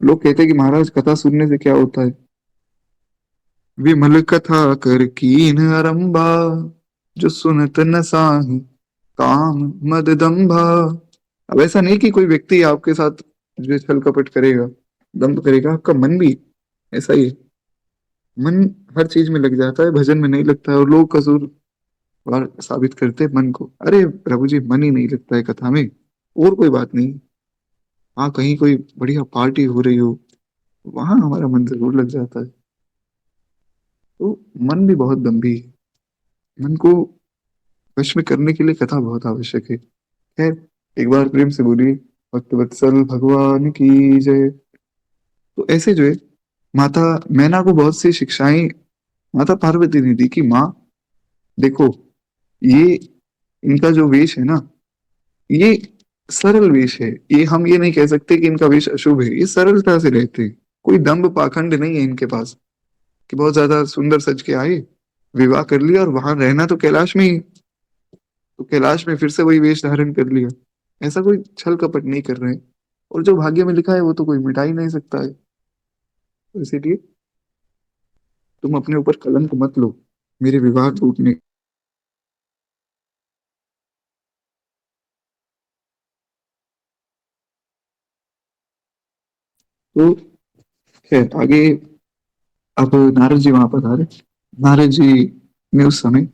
लोग कहते हैं कि महाराज कथा सुनने से क्या होता है। विमल कथा कर कीन अरंभा, जो सुनत न साहि काम मद दंभा। अब ऐसा नहीं कि कोई व्यक्ति आपके साथ जो है छल कपट करेगा, दंभ करेगा, आपका मन भी ऐसा ही है। मन हर चीज में लग जाता है, भजन में नहीं लगता है, और लोग कसूर और साबित करते हैं मन को। अरे प्रभु जी, मन ही नहीं लगता है कथा में, और कोई बात नहीं। हाँ, कहीं कोई बढ़िया पार्टी हो रही हो, वहां हमारा मन जरूर लग जाता है। तो मन भी बहुत दम्भी है। मन को वश में करने के लिए कथा बहुत आवश्यक है। खैर, एक बार प्रेम से बोलिए भक्त वत्सल भगवान की जय। तो ऐसे जो है माता मैना को बहुत सी शिक्षाएं माता पार्वती ने दी कि माँ देखो, ये इनका जो वेश है ना, ये सरल वेश है। ये हम ये नहीं कह सकते कि इनका वेश अशुभ है, ये सरलता से रहते हैं। कोई दंभ पाखंड नहीं है इनके पास कि बहुत ज्यादा सुंदर सज के आए, विवाह कर लिया, और वहां रहना तो कैलाश में ही, तो कैलाश में फिर से वही वेश धारण कर लिया। ऐसा कोई छल कपट नहीं कर रहे हैं। और जो भाग्य में लिखा है वो तो कोई मिटा ही नहीं सकता है। तो इसीलिए तुम अपने ऊपर कलंक मत लो मेरे विवाह टूटने। तो खैर आगे, अब नारद जी वहां पर आ रहे। नारद जी ने उस समय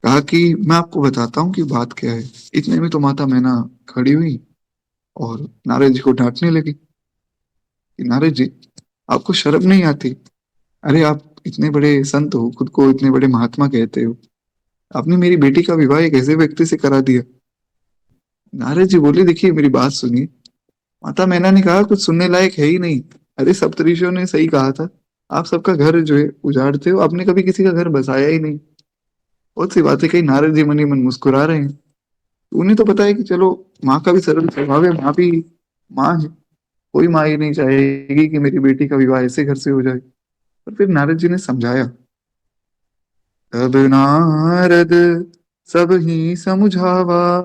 कहा कि मैं आपको बताता हूँ कि बात क्या है। इतने में तो माता मैना खड़ी हुई और नारद जी को डांटने लगी कि नारद जी, आपको शर्म नहीं आती? अरे आप इतने बड़े संत हो, खुद को इतने बड़े महात्मा कहते हो, आपने मेरी बेटी का विवाह एक ऐसे व्यक्ति से करा दिया। नारद जी बोले, देखिए मेरी बात सुनिए। माता मैना ने कहा, कुछ सुनने लायक है ही नहीं। अरे सप्तऋषियों ने सही कहा था, आप सबका घर जो है उजाड़ते हो, आपने कभी किसी का घर बसाया ही नहीं। बहुत सी बातें कही। नारद जी मन ही मन मुस्कुरा रहे हैं। उन्हें तो पता है कि चलो, माँ का भी सरल स्वभाव है, माँ भी माँ है। कोई माँ ये नहीं चाहेगी कि मेरी बेटी का विवाह ऐसे घर से हो जाए। पर फिर नारद जी ने समझाया। तब नारद सब ही समझावा,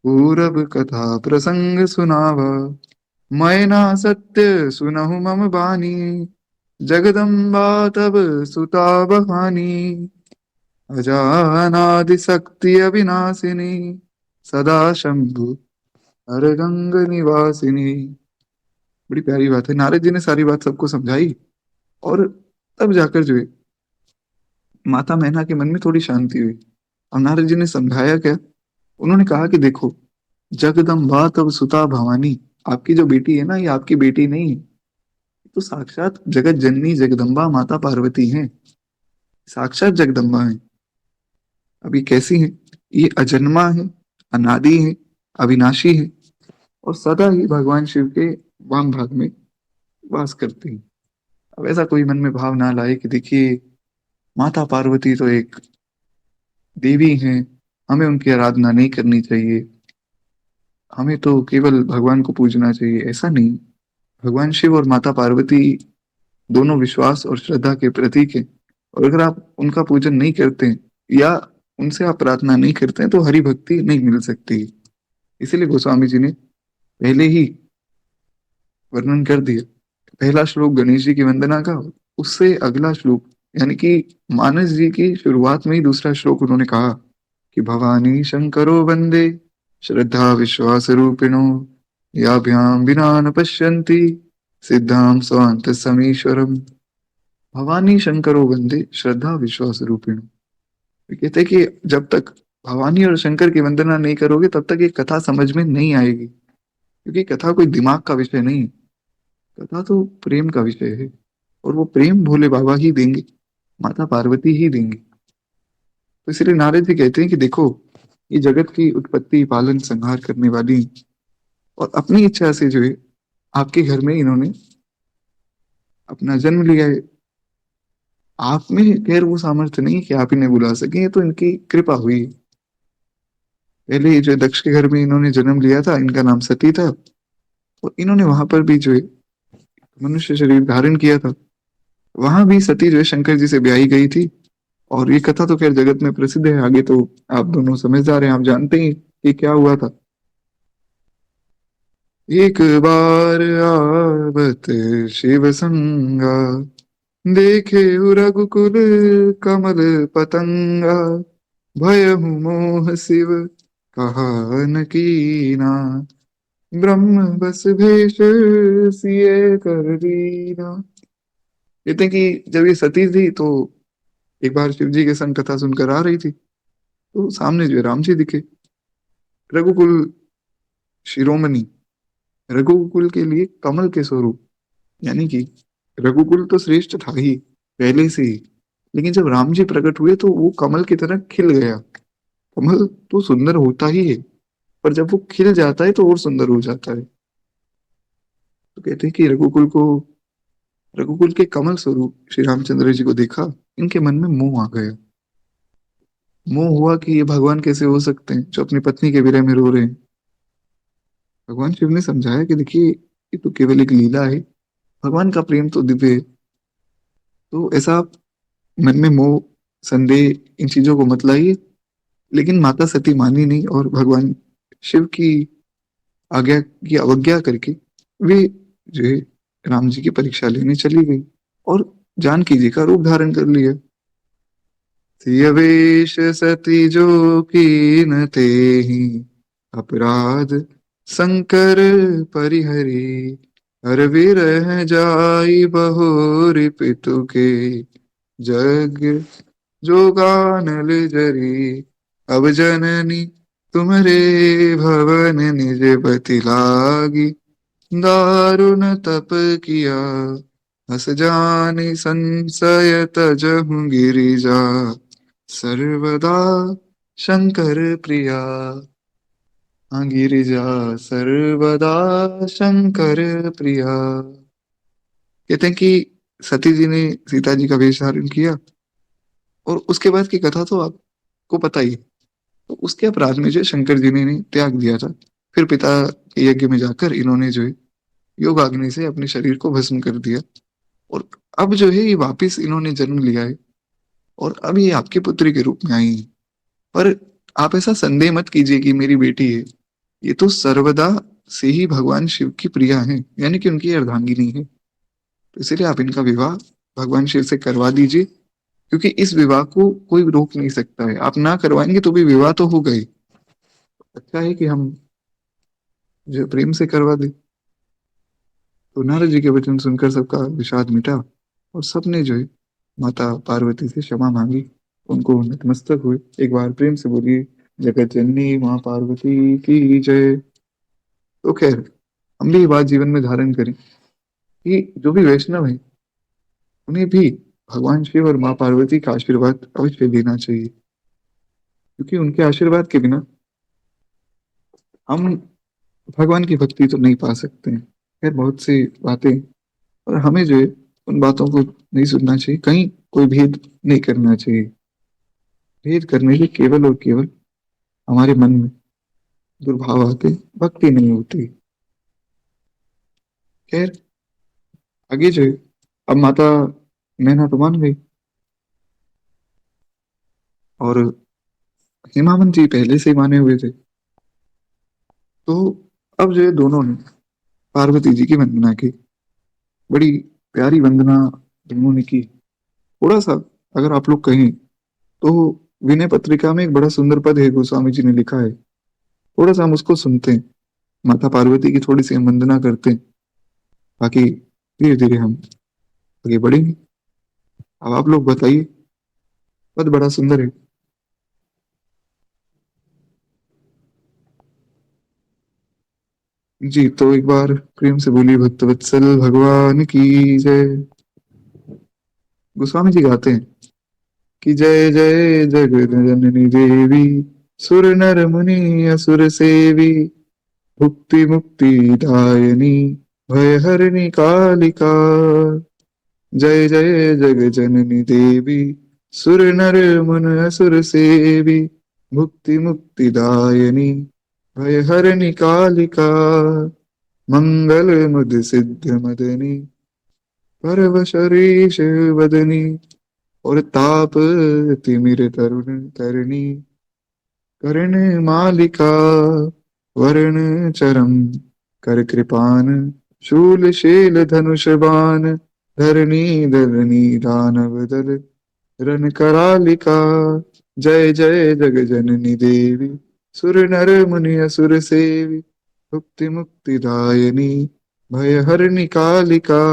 पूरब कथा प्रसंग सुनावा। मैं ना सत्य सुनहु मम बानी, जगदम्बा तब सुता बहानी। अजानादि शक्ति अविनाशिनी, सदा शंभु हर रंग निवासिनी। बड़ी प्यारी बात है। नारद जी ने सारी बात सबको समझाई, और तब जाकर जो है माता मैना के मन में थोड़ी शांति हुई। और नारद जी ने समझाया क्या? उन्होंने कहा कि देखो, जगदम्बा तब सुता भवानी, आपकी जो बेटी है ना, ये आपकी बेटी नहीं है, तो साक्षात जगत जननी जगदम्बा माता पार्वती हैं। साक्षात जगदम्बा है। अब ये कैसी है? ये अजन्मा है, अनादि है, अविनाशी है, और सदा ही भगवान शिव के वाम भाग में वास करती है। अब ऐसा कोई मन में भाव ना लाए कि देखिए, माता पार्वती तो एक देवी हैं, हमें उनकी आराधना नहीं करनी चाहिए, हमें तो केवल भगवान को पूजना चाहिए। ऐसा नहीं। भगवान शिव और माता पार्वती दोनों विश्वास और श्रद्धा के प्रतीक हैं। और अगर आप उनका पूजन नहीं करते हैं, या उनसे आप प्रार्थना नहीं करते हैं, तो हरि भक्ति नहीं मिल सकती। इसीलिए गोस्वामी जी ने पहले ही वर्णन कर दिया। पहला श्लोक गणेश जी की वंदना का, उससे अगला श्लोक यानी कि मानस जी की शुरुआत में ही दूसरा श्लोक उन्होंने कहा कि भवानी शंकरो वंदे श्रद्धा विश्वास रूपिणो, याभ्याम विना न पश्यन्ति सिद्धाम स्वांत समीश्वरम। भवानी शंकरो वंदे श्रद्धा विश्वास रूपिणो। ये कहते हैं कि जब तक भवानी और शंकर की वंदना नहीं करोगे, तब तक ये कथा समझ में नहीं आएगी। क्योंकि कथा कोई दिमाग का विषय नहीं है, कथा तो प्रेम का विषय है। और वो प्रेम भोले बाबा ही देंगे, माता पार्वती ही देंगे। तो इसलिए नारद जी कहते हैं कि देखो, ये जगत की उत्पत्ति पालन संहार करने वाली और अपनी इच्छा से जो है आपके घर में इन्होंने अपना जन्म लिया है। आप में खैर वो सामर्थ्य नहीं कि आप इन्हें बुला सकें, ये तो इनकी कृपा हुई। पहले ही जो दक्ष के घर में इन्होंने जन्म लिया था, इनका नाम सती था, और इन्होंने वहां पर भी जो है मनुष्य शरीर धारण किया था। वहां भी सती जो है शंकर जी से ब्याही गई थी। और ये कथा तो खैर जगत में प्रसिद्ध है, आगे तो आप दोनों समझदार हैं, आप जानते ही कि क्या हुआ था। एक बार आवत शिव संगा, देखे रघुकुल कमल पतंगा, भयहु मोह शिव कहा न कीना, ब्रह्म बस भेष सिए कर दीना। कहते हैं कि जब ये सती थी तो एक बार शिव जी के संग कथा सुनकर आ रही थी, तो सामने जो है राम जी दिखे, रघुकुल शिरोमणि, रघुकुल के लिए कमल के स्वरूप। यानी कि रघुकुल तो श्रेष्ठ था ही पहले से ही, लेकिन जब राम जी प्रकट हुए तो वो कमल की तरह खिल गया। कमल तो सुंदर होता ही है, पर जब वो खिल जाता है तो और सुंदर हो जाता है। तो कहते हैं कि रघुकुल के कमल स्वरूप श्री रामचंद्र जी को देखा, इनके मन में मोह आ गया। मोह हुआ कि ये भगवान कैसे हो सकते हैं जो अपनी पत्नी के विरह में रो रहे हैं। भगवान शिव ने समझाया कि देखिए, ये तो केवल एक लीला है, भगवान का प्रेम तो दिव्य है। तो ऐसा आप मन में मोह, संदेह, इन चीजों को मत लाइए। लेकिन माता सती मानी नहीं, और भगवान शिव की आज्ञा की अवज्ञा करके वे जो है राम जी की परीक्षा लेने चली गई, और जानकी जी का रूप धारण कर लिया। सियवेश सती जो कीन तेहि, अपराध शंकर परिहरी, हर विरह जाई बहोरी पितु के, जग जोगानल जरी। अब जननी तुम्हारे भवन निज बति लागी, दारुण तप किया, हस जानि संशय तजहु गिरिजा, सर्वदा शंकर प्रिया। हाँ, गिरिजा सर्वदा शंकर प्रिया। कहते हैं कि सती जी ने सीता जी का वेश धारण किया, और उसके बाद की कथा तो आपको पता ही है। तो उसके अपराध में जो है शंकर जी ने त्याग दिया था। फिर पिता के यज्ञ में जाकर इन्होंने जो है योग अग्नि से अपने शरीर को भस्म कर दिया, और अब जो है ये वापिस इन्होंने जन्म लिया है, और अब ये आपके पुत्री के रूप में आई है। पर आप ऐसा संदेह मत कीजिए कि मेरी बेटी है, ये तो सर्वदा से ही भगवान शिव की प्रिया है, यानी कि उनकी अर्धांगिनी है। तो इसीलिए आप इनका विवाह भगवान शिव से करवा दीजिए, क्योंकि इस विवाह को कोई रोक नहीं सकता है। आप ना करवाएंगे तो भी विवाह तो होगा ही। अच्छा है कि हम जो प्रेम से करवा दें। तो नारद जी के वचन सुनकर सबका विषाद मिटा, और सबने जो है माता पार्वती से क्षमा मांगी, उनको नतमस्तक हुए। एक बार प्रेम से बोलिए, जगत जननी माँ पार्वती की जय। तो खैर, हम भी ये बात जीवन में धारण करें कि जो भी वैष्णव है, उन्हें भी भगवान शिव और माँ पार्वती का आशीर्वाद अवश्य लेना चाहिए, क्योंकि उनके आशीर्वाद के बिना हम भगवान की भक्ति तो नहीं पा सकते हैं। खैर, बहुत सी बातें, और हमें जो है उन बातों को नहीं सुनना चाहिए, कहीं कोई भेद नहीं करना चाहिए। भेद करने से केवल और केवल हमारे मन में दुर्भाव आते, भक्ति नहीं होती। खैर, आगे जो है, अब माता मैना तो मान गई, और हिमावन जी पहले से ही माने हुए थे। तो अब जो है दोनों ने पार्वती जी की वंदना की, बड़ी प्यारी वंदना दोनों ने की। थोड़ा सा अगर आप लोग कहें तो विनय पत्रिका में एक बड़ा सुंदर पद है, गोस्वामी जी ने लिखा है, थोड़ा सा हम उसको सुनते हैं, माता पार्वती की थोड़ी सी हम वंदना करते हैं, बाकी धीरे धीरे हम आगे बढ़ेंगे। अब आप लोग बताइए, पद बड़ा सुंदर है। जी, तो एक बार प्रेम से बोलिए, भक्त वत्सल भगवान की जय। गोस्वामी जी गाते हैं कि जय जय जगत जननी देवी, सुर नर मुनि असुर सेवी, भुक्ति मुक्ति दायिनी, भय हरिणि कालिका। जय जय जग जननी देवी, सुर नर मन असुर सेवी, भुक्ति मुक्ति दायिनी, भय हरिणि कालिका। मंगल मुद सिद्ध मदनी, परवशरीश वदनी, और ताप तिमिर तरुण तरणी, कर्ण मालिका। वर्ण चरम कर कृपान, शूल शेल धनुष बाण, धरणी धरणी दानव दल, रन करालिका। जय जय जग जननी देवी, सुर नर मुनि असुर सेवी, भुक्ति मुक्ति दायिनी, भय हरिणि कालिका।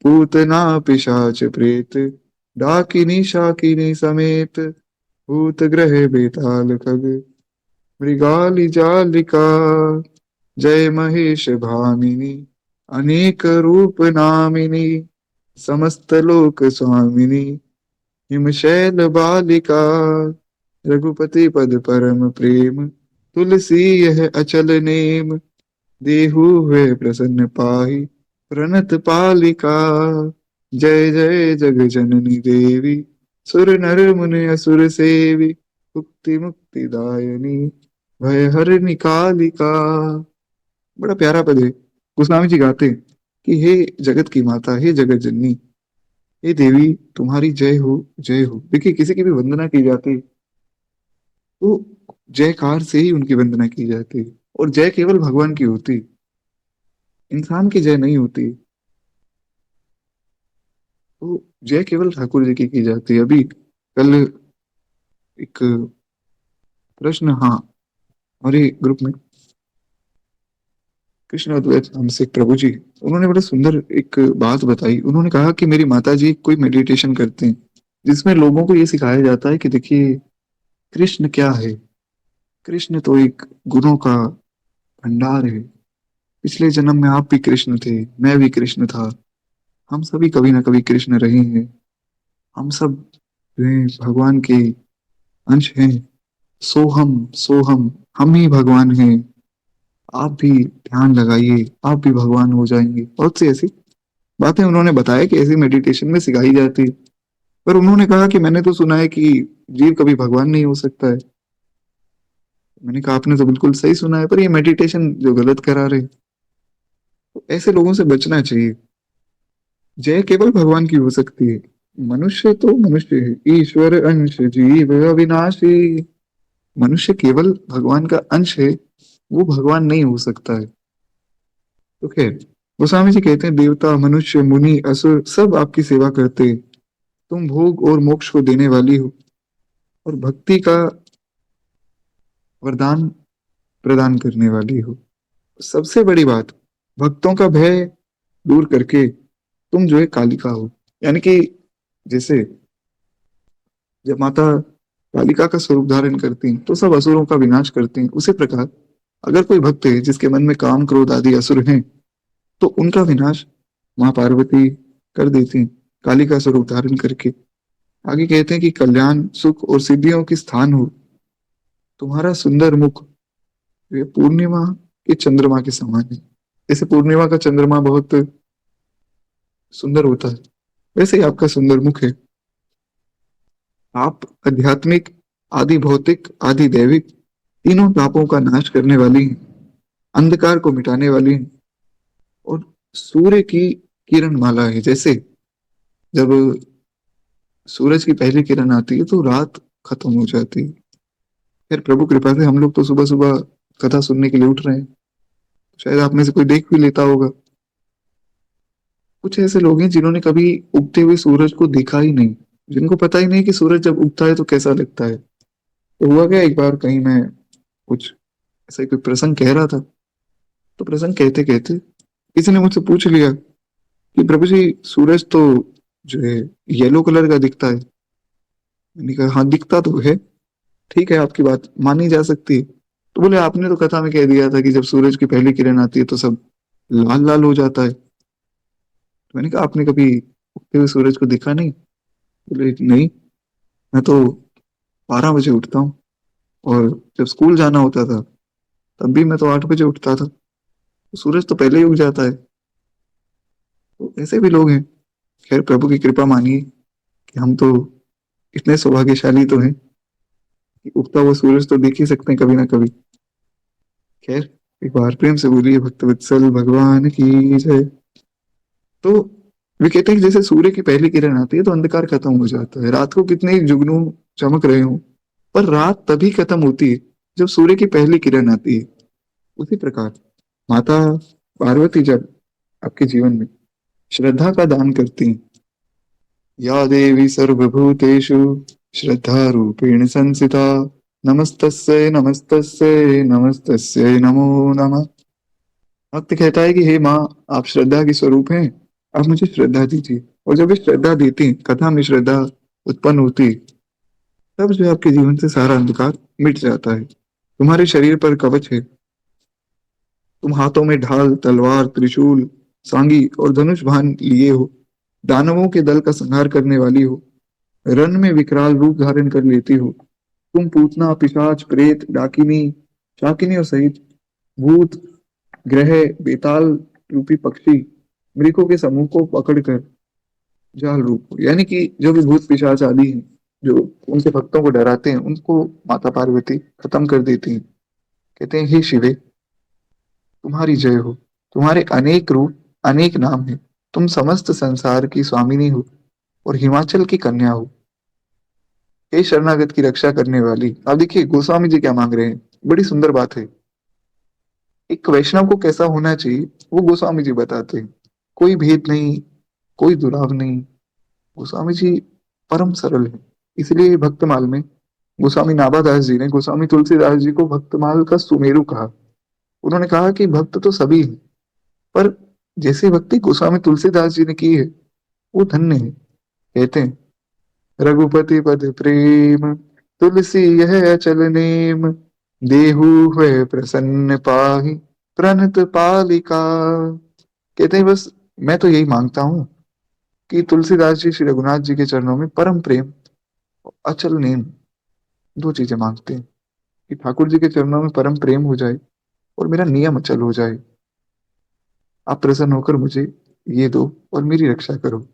पूतना पिशाच प्रेत, डाकिनी शाकिनी समेत, भूत ग्रह बेताल खग, मृगाली जालिका। जय महेश भामिनी, अनेक रूप नामिनी, समस्त लोक स्वामिनी, हिमशैल बालिका। रघुपति पद परम प्रेम, तुलसी यह अचल नेम, देहु हुए प्रसन्न पाहि, प्रणत पालिका। जय जय जग जननी देवी, सुर नर मुनि असुर सेवी, मुक्ति मुक्ति दायिनी, भय हरिणि कालिका। बड़ा प्यारा पद है। गोस्वामी जी गाते हैं कि हे जगत की माता, हे जगत जननी, हे देवी, तुम्हारी जय हो, जय हो। देखिए, किसी की भी वंदना की जाती है तो जयकार से ही उनकी वंदना की जाती है, और जय केवल भगवान की होती है, इंसान की जय नहीं होती। तो जय केवल ठाकुर जी की जाती है। अभी कल एक प्रश्न, हाँ, हमारे ग्रुप में कृष्ण अद्वैत नाम से एक प्रभु जी, उन्होंने बड़ा सुंदर एक बात बताई। उन्होंने कहा कि मेरी माता जी कोई मेडिटेशन करते हैं जिसमें लोगों को ये सिखाया जाता है कि देखिए, कृष्ण क्या है। कृष्ण तो एक गुणों का भंडार है। पिछले जन्म में आप भी कृष्ण थे, मैं भी कृष्ण था, हम सभी कभी ना कभी कृष्ण रहे हैं। हम सब जो हैं, भगवान के अंश हैं। सोहम सोहम, हम ही भगवान हैं। आप भी ध्यान लगाइए, आप भी भगवान हो जाएंगे। बहुत सी ऐसी बातें उन्होंने बताया कि ऐसी मेडिटेशन में सिखाई जाती है। पर उन्होंने कहा कि मैंने तो सुना है कि जीव कभी भगवान नहीं हो सकता है। मैंने कहा आपने तो बिल्कुल सही सुना है, पर ये मेडिटेशन जो गलत करा रहे हैं, तो ऐसे लोगों से बचना चाहिए। जय केवल भगवान की हो सकती है। मनुष्य तो मनुष्य है, ईश्वर अंश जीव अविनाशी। मनुष्य केवल भगवान का अंश है, वो भगवान नहीं हो सकता है। तो खैर, गोस्वामी जी कहते हैं देवता मनुष्य मुनि असुर सब आपकी सेवा करते हैं। तुम भोग और मोक्ष को देने वाली हो, और भक्ति का वरदान प्रदान करने वाली हो। सबसे बड़ी बात, भक्तों का भय दूर करके तुम जो है कालिका हो। यानी कि जैसे जब माता कालिका का स्वरूप धारण करती हैं तो सब असुरों का विनाश करती हैं, उसी प्रकार अगर कोई भक्त है जिसके मन में काम क्रोध आदि असुर हैं, तो उनका विनाश माँ पार्वती कर देती हैं कालिका स्वरूप धारण करके। आगे कहते हैं कि कल्याण सुख और सिद्धियों की स्थान हो तुम्हारा सुंदर मुख, ये पूर्णिमा के चंद्रमा के समान है। जैसे पूर्णिमा का चंद्रमा बहुत सुंदर होता है, वैसे ही आपका सुंदर मुख है। आप आध्यात्मिक, आदि भौतिक, आदि दैविक, तीनों पापों का नाश करने वाली हैं, अंधकार को मिटाने वाली हैं, और सूर्य की किरण माला है। जैसे जब सूरज की पहली किरण आती है तो रात खत्म हो जाती है। फिर प्रभु कृपा से हम लोग तो सुबह सुबह कथा सुनने के लिए उठ रहे हैं, शायद आप में से कोई देख भी लेता होगा। कुछ ऐसे लोग हैं जिन्होंने कभी उगते हुए सूरज को देखा ही नहीं, जिनको पता ही नहीं कि सूरज जब उगता है तो कैसा लगता है। तो हुआ क्या, एक बार कहीं मैं कुछ ऐसा ही कोई प्रसंग कह रहा था, तो प्रसंग कहते कहते किसी ने मुझसे पूछ लिया कि प्रभु जी, सूरज तो जो है येलो कलर का दिखता है। मैंने कहा हाँ दिखता तो है, ठीक है, आपकी बात मानी जा सकती है। तो बोले आपने तो कथा में कह दिया था कि जब सूरज की पहली किरण आती है तो सब लाल लाल हो जाता है। तो मैंने कहा आपने कभी उगते हुए सूरज को देखा नहीं? बोले नहीं, मैं तो 12 बजे उठता हूँ, और जब स्कूल जाना होता था तब भी मैं तो 8 बजे उठता था। सूरज तो पहले ही उग जाता है। तो ऐसे भी लोग हैं। खैर प्रभु की कृपा मानिए कि हम तो इतने सौभाग्यशाली तो हैं कि उगता हुआ सूरज तो देख ही सकते हैं कभी ना कभी। खैर, एक बार प्रेम से बोलिए भक्त वत्सल भगवान की जय। तो वे कहते हैं कि जैसे सूर्य की पहली किरण आती है तो अंधकार खत्म हो जाता है, रात को कितने ही जुगनू चमक रहे हो, पर रात तभी खत्म होती है जब सूर्य की पहली किरण आती है। उसी प्रकार माता पार्वती जब आपके जीवन में श्रद्धा का दान करती हैं, या देवी सर्वभूतेषु श्रद्धा रूपेण संसिता, नमस्तस्यै नमस्तस्यै नमस्तस्यै नमो नमः। भक्त कहता है कि हे माँ, आप श्रद्धा के स्वरूप हैं, आप मुझे श्रद्धा दीजिए। और जब वे श्रद्धा देती हैं, कथा में श्रद्धा उत्पन्न होती है, तब जो है आपके जीवन से सारा अंधकार मिट जाता है। तुम्हारे शरीर पर कवच है, तुम हाथों में ढाल तलवार त्रिशूल सांगी और धनुष बाण लिए हो, दानवों के दल का संहार करने वाली हो, रन में विकराल रूप धारण कर लेती हो। तुम पूतना पिशाच प्रेत डाकिनी शाकिनियों सहित भूत ग्रह बेताल रूपी पक्षी मृगों के समूह को पकड़कर जाल रूप हो। यानी कि जो भी भूत पिशाच आदि हैं जो उनके भक्तों को डराते हैं, उनको माता पार्वती खत्म कर देती हैं। कहते हैं हे शिवे, तुम्हारी जय हो। तुम्हारे अनेक रूप अनेक नाम हैं। तुम समस्त संसार की स्वामिनी हो और हिमाचल की कन्या हो। हे शरणागत की रक्षा करने वाली। अब देखिए गोस्वामी जी क्या मांग रहे हैं, बड़ी सुंदर बात है। एक वैष्णव को कैसा होना चाहिए वो गोस्वामी जी बताते हैं। कोई भेद नहीं, कोई दुराव नहीं। गोस्वामी जी परम सरल है। इसलिए भक्तमाल में गोस्वामी नाभादास जी ने गोस्वामी तुलसीदास जी को भक्तमाल का सुमेरु कहा। उन्होंने कहा कि भक्त तो सभी हैं, पर जैसे भक्ति गोस्वामी तुलसीदास जी ने की है वो धन्य है। कहते हैं रघुपति पद प्रेम तुलसी यह अचल नेम, देहु है प्रसन्न पाहि प्रणत पालिका। कहते हैं बस मैं तो यही मांगता हूँ कि तुलसीदास जी श्री रघुनाथ जी के चरणों में परम प्रेम और अचल नेम, दो चीजें मांगते हैं। कि ठाकुर जी के चरणों में परम प्रेम हो जाए और मेरा नियम अचल हो जाए। आप प्रसन्न होकर मुझे ये दो और मेरी रक्षा करो।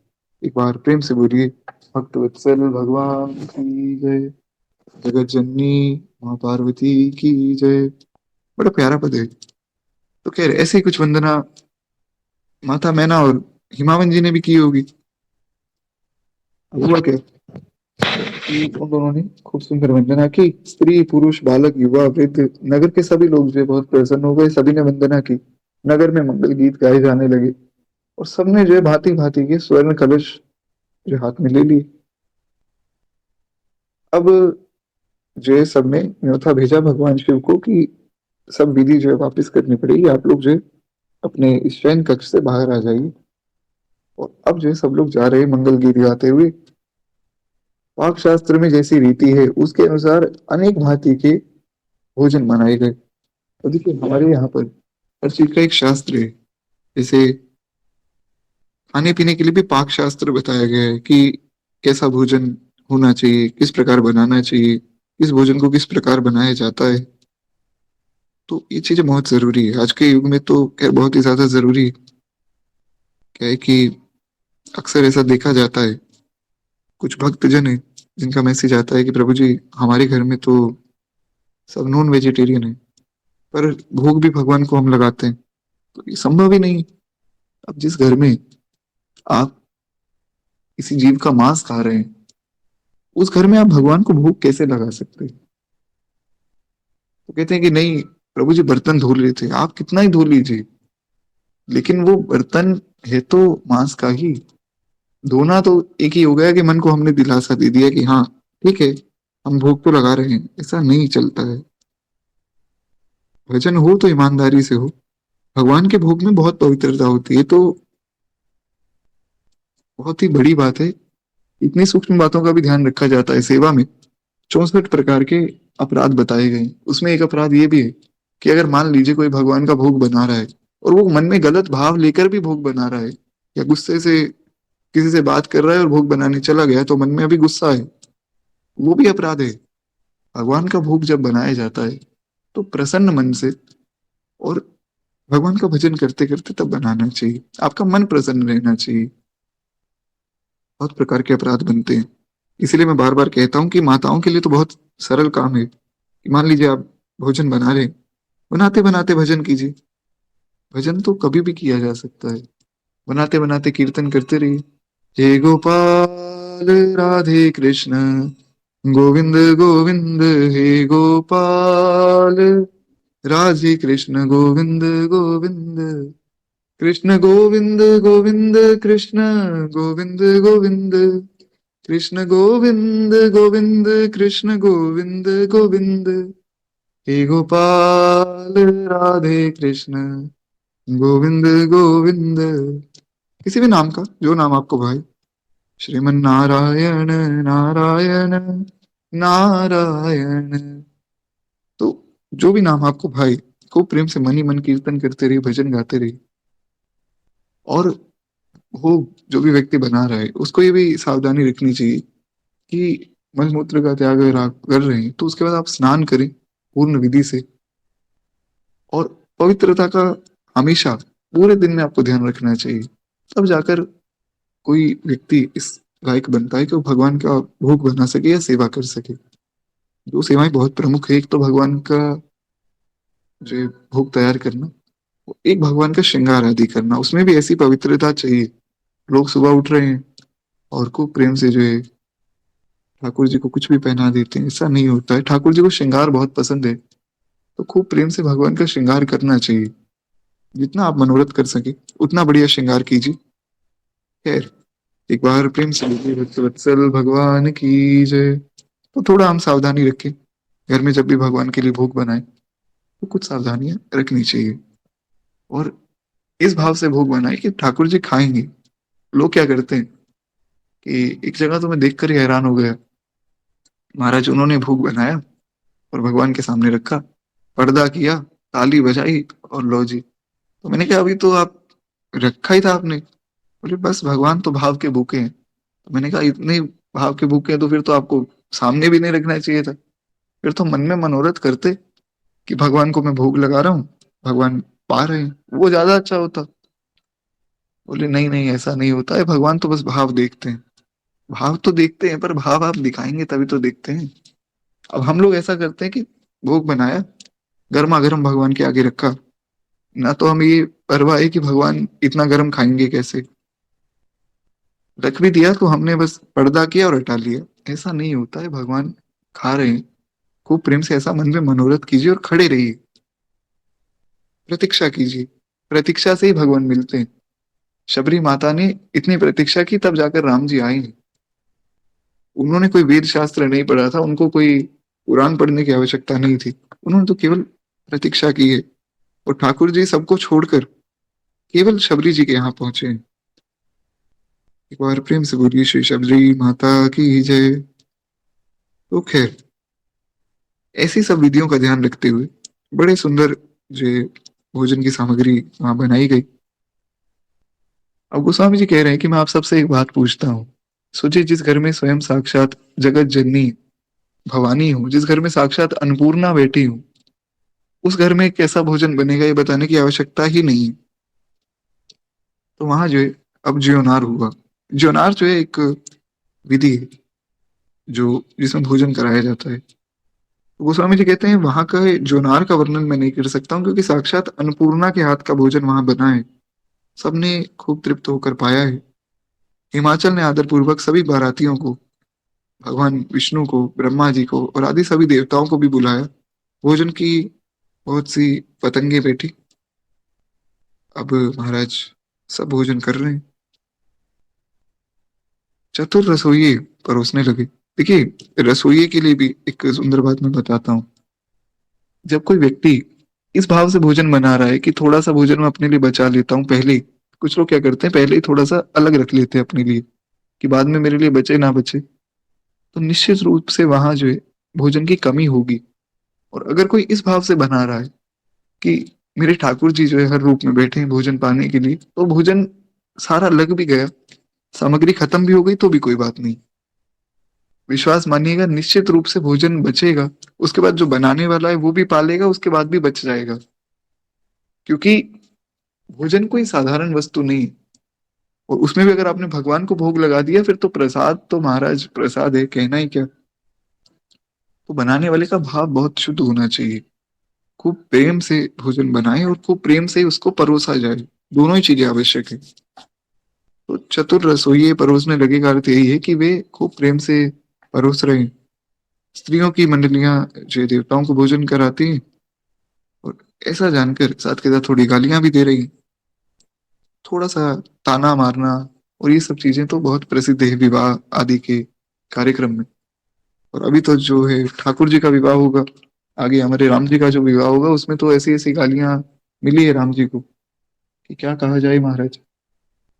एक बार प्रेम से बोलिए भक्त वत्सल भगवान की जय। जगत जननी माँ पार्वती की जय। बड़ा प्यारा पद है। तो खैर ऐसे ही कुछ वंदना माता मैना और हिमावन जी ने भी की होगी। हुआ क्या कि उन दोनों ने खूब सुंदर वंदना की। स्त्री पुरुष बालक युवा वृद्ध नगर के सभी लोग जो है बहुत प्रसन्न हो गए, सभी ने वंदना की। नगर में मंगल गीत गाए जाने लगे और सबने जो है भांति भांति के स्वर्ण कलश जो हाथ में ले लिए। अब जो है सबने न्योता भेजा भगवान शिव को कि सब विधि जो है वापस करनी पड़ेगी, आप लोग जो है अपने इस शयन कक्ष से बाहर आ जाइए। और अब जो है सब लोग जा रहे हैं मंगल गीत गाते हुए। पाक शास्त्र में जैसी रीति है उसके अनुसार अनेक भांति के भोजन बनाए गए। और देखिए हमारे यहाँ पर हर चीज का एक शास्त्र है। जैसे खाने पीने के लिए भी पाक शास्त्र बताया गया है कि कैसा भोजन होना चाहिए, किस प्रकार बनाना चाहिए, किस भोजन को किस प्रकार बनाया जाता है। तो ये चीजें बहुत जरूरी है आज के युग में, तो खैर बहुत ही ज्यादा जरूरी है। क्या है कि अक्सर ऐसा देखा जाता है, कुछ भक्तजन है जिनका मैसेज आता है कि प्रभु जी हमारे घर में तो सब नॉन वेजिटेरियन है, पर भोग भी भगवान को हम लगाते हैं। तो ये संभव ही नहीं। अब जिस घर में आप किसी जीव का मांस खा रहे हैं, उस घर में आप भगवान को भोग कैसे लगा सकते हैं। तो कहते हैं कि नहीं, प्रभु जी बर्तन धो रहे थे, आप कितना ही धो लीजिए, लेकिन वो बर्तन है तो मांस का ही। धोना तो एक ही हो गया कि मन को हमने दिलासा दे दिया कि हाँ ठीक है, हम भोग तो लगा रहे हैं। ऐसा नहीं चलता है। भजन हो तो ईमानदारी से हो। भगवान के भोग में बहुत पवित्रता होती है, तो बहुत ही बड़ी बात है। इतनी सूक्ष्म बातों का भी ध्यान रखा जाता है सेवा में। 64 प्रकार के अपराध बताए गए हैं। उसमें एक अपराध ये भी है कि अगर मान लीजिए कोई भगवान का भोग बना रहा है और वो मन में गलत भाव लेकर भी भोग बना रहा है, या गुस्से से किसी से बात कर रहा है और भोग बनाने चला गया तो मन में अभी गुस्सा है, वो भी अपराध है। भगवान का भोग जब बनाया जाता है तो प्रसन्न मन से और भगवान का भजन करते करते तब बनाना चाहिए, आपका मन प्रसन्न रहना चाहिए। बहुत प्रकार के अपराध बनते हैं। इसीलिए मैं बार बार कहता हूँ कि माताओं के लिए तो बहुत सरल काम है कि मान लीजिए आप भोजन बना रहे हैं, बनाते बनाते भजन कीजिए। भजन तो कभी भी किया जा सकता है, बनाते बनाते कीर्तन करते रहिए। हे गोपाल राधे कृष्ण गोविंद गोविंद, हे गोपाल राधे कृष्ण गोविंद गोविंद, कृष्ण गोविंद गोविंद, कृष्ण गोविंद गोविंद, कृष्ण गोविंद गोविंद, कृष्ण गोविंद गोविंद, हे गोपाल राधे कृष्ण गोविंद गोविंद। किसी भी नाम का, जो नाम आपको भाई, श्रीमन नारायण नारायण नारायण, तो जो भी नाम आपको भाई, खूब प्रेम से मन ही मन कीर्तन करते रहिए, भजन गाते रहिए। और वो जो भी व्यक्ति बना रहा है उसको ये भी सावधानी रखनी चाहिए कि मलमूत्र का त्याग अगर आप कर रहे हैं तो उसके बाद आप स्नान करें पूर्ण विधि से। और पवित्रता का हमेशा पूरे दिन में आपको ध्यान रखना चाहिए। तब जाकर कोई व्यक्ति इस लायक बनता है कि वो भगवान का भोग बना सके या सेवा कर सके। दो सेवाएं बहुत प्रमुख है, एक तो भगवान का जो है भोग तैयार करना, एक भगवान का श्रृंगार आदि करना, उसमें भी ऐसी पवित्रता चाहिए। लोग सुबह उठ रहे हैं और खूब प्रेम से जो है ठाकुर जी को कुछ भी पहना देते हैं, ऐसा नहीं होता है। ठाकुर जी को श्रृंगार बहुत पसंद है, तो खूब प्रेम से भगवान का श्रृंगार करना चाहिए। जितना आप मनोरथ कर सके उतना बढ़िया श्रृंगार कीजिए। खैर, एक बार प्रेम से बोलिए भक्तवत्सल भगवान की जय। तो थोड़ा हम सावधानी रखें, घर में जब भी भगवान के लिए भोग बनाए तो कुछ सावधानियां रखनी चाहिए। और इस भाव से भोग बनाए कि ठाकुर जी खाएंगे। लोग क्या करते हैं कि एक जगह तो मैं देखकर ही हैरान हो गया। महाराज उन्होंने भोग बनाया और भगवान के सामने रखा, पर्दा किया, ताली बजाई और लो जी। तो मैंने कहा अभी तो आप रखा ही था आपने। बोले बस भगवान तो भाव के भूखे हैं। तो मैंने कहा इतने भाव के भूखे हैं तो फिर तो आपको सामने भी नहीं रखना चाहिए था। फिर तो मन में मनोरथ करते कि भगवान को मैं भोग लगा रहा हूँ, भगवान पा रहे हैं, वो ज्यादा अच्छा होता। बोले नहीं नहीं, ऐसा नहीं होता है, भगवान तो बस भाव देखते हैं। भाव तो देखते हैं पर भाव आप दिखाएंगे तभी तो देखते हैं। अब हम लोग ऐसा करते हैं कि भोग बनाया, गर्मा गर्म भगवान के आगे रखा, ना तो हम ये परवाह है कि भगवान इतना गर्म खाएंगे कैसे, रख भी दिया तो हमने बस पर्दा किया और हटा लिया। ऐसा नहीं होता है, भगवान खा रहे हैं। खूब प्रेम से ऐसा मन में मनोरथ कीजिए और खड़े रहिए, प्रतीक्षा कीजिए। प्रतीक्षा से ही भगवान मिलते हैं। शबरी माता ने इतनी प्रतीक्षा की तब जाकर राम जी आए। उन्होंने कोई वेद शास्त्र नहीं पढ़ा था, उनको कोई पुराण पढ़ने की आवश्यकता नहीं थी। उन्होंने तो केवल प्रतीक्षा की है। और ठाकुर जी सबको छोड़कर केवल शबरी जी के यहाँ पहुंचे हैं। एक बार प्रेम से बोलिए श्री शबरी माता की जय। तो खैर, ऐसी सब विधियों का ध्यान रखते हुए बड़े सुंदर जो है भोजन की सामग्री वहां बनाई गई। अब गोस्वामी जी कह रहे हैं कि मैं आप सबसे एक बात पूछता हूँ। सोचिए, जिस घर में स्वयं साक्षात जगत जननी भवानी हूँ, जिस घर में साक्षात अन्नपूर्णा बैठी हूँ, उस घर में कैसा भोजन बनेगा ये बताने की आवश्यकता ही नहीं। तो वहां जो है अब ज्योनार हुआ। ज्योनार जो है एक विधि है जो जिसमें भोजन कराया जाता है। तो गोस्वामी जी कहते हैं वहां का ज्योनार का वर्णन मैं नहीं कर सकता हूँ क्योंकि साक्षात अन्नपूर्णा के हाथ का भोजन वहां बना है। सबने खूब तृप्त होकर पाया है। हिमाचल ने आदर पूर्वक सभी बारातियों को, भगवान विष्णु को, ब्रह्मा जी को और आदि सभी देवताओं को भी बुलाया। भोजन की बहुत सी पतंगे बैठी। अब महाराज सब भोजन कर रहे हैं। चतुर रसोइये परोसने लगे। देखिए, रसोइये के लिए भी एक सुंदर बात मैं बताता हूँ। जब कोई व्यक्ति इस भाव से भोजन बना रहा है कि थोड़ा सा भोजन मैं अपने लिए बचा लेता हूँ पहले ही, कुछ लोग क्या करते हैं पहले ही थोड़ा सा अलग रख लेते हैं अपने लिए कि बाद में मेरे लिए बचे ना बचे, तो निश्चित रूप से वहां जो है भोजन की कमी होगी। और अगर कोई इस भाव से बना रहा है कि मेरे ठाकुर जी जो है हर रूप में बैठे हैं भोजन पाने के लिए, तो भोजन सारा लग भी गया, सामग्री खत्म भी हो गई तो भी कोई बात नहीं। विश्वास मानिएगा, निश्चित रूप से भोजन बचेगा। उसके बाद जो बनाने वाला है वो भी पालेगा, उसके बाद भी बच जाएगा। क्योंकि भोजन कोई साधारण वस्तु नहीं। और उसमें भी अगर आपने भगवान को भोग लगा दिया फिर तो प्रसाद तो महाराज प्रसाद है, कहना ही क्या। तो बनाने वाले का भाव बहुत शुद्ध होना चाहिए। खूब प्रेम से भोजन बनाए और खूब प्रेम से उसको परोसा जाए। दोनों ही चीजें आवश्यक है। तो चतुर रसोइये परोसने लगे का अर्थ यही है कि वे खूब प्रेम से परोस रहे हैं। स्त्रियों की मंडलियां जो देवताओं को भोजन कराती हैं, और ऐसा जानकर साथ के साथ थोड़ी गालियां भी दे रही हैं। थोड़ा सा ताना मारना और ये सब चीजें तो बहुत प्रसिद्ध है विवाह आदि के कार्यक्रम में। और अभी तो जो है ठाकुर जी का विवाह होगा, आगे हमारे राम जी का जो विवाह होगा उसमें तो ऐसी ऐसी गालियां मिली है राम जी को कि क्या कहा जाए महाराज।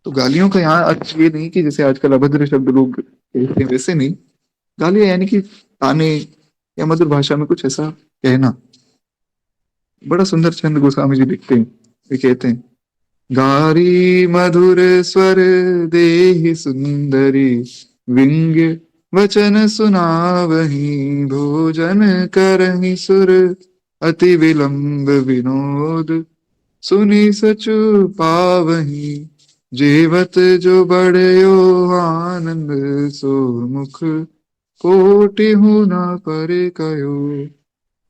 तो गालियों का यहाँ अर्थ ये नहीं कि जैसे आजकल अभद्र शब्द लोग कहते हैं वैसे नहीं। गालियां यानी कि ताने या मधुर भाषा में कुछ ऐसा कहना। बड़ा सुंदर छंद गोस्वामी जी लिखते हैं। वे कहते हैं, गारी मधुर स्वर देहि सुंदरी, विंग्य वचन सुनावही, भोजन करहि सुर अति विलंब विनोद, सुनी सचु पावही, जेवत जो बड़यो आनंद, सो मुख कोटि हूँ न पर कयो,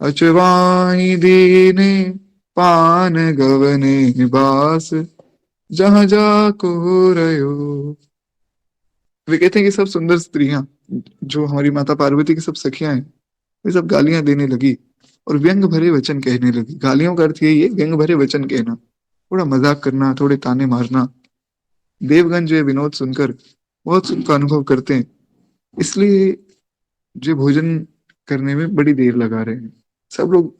अचवाई दीने पान गवने बास, जहां जाको रहो। वे कहते हैं कि सब सुंदर स्त्रियां जो हमारी माता पार्वती की सब सखियां हैं, वे सब गालियां देने लगी और व्यंग भरे वचन कहने लगी। गालियों का अर्थ यही है, व्यंग भरे वचन कहना, थोड़ा मजाक करना, थोड़े ताने मारना। देवगन जो है विनोद सुनकर बहुत सुख का अनुभव करते हैं। इसलिए जो भोजन करने में बड़ी देर लगा रहे हैं। सब लोग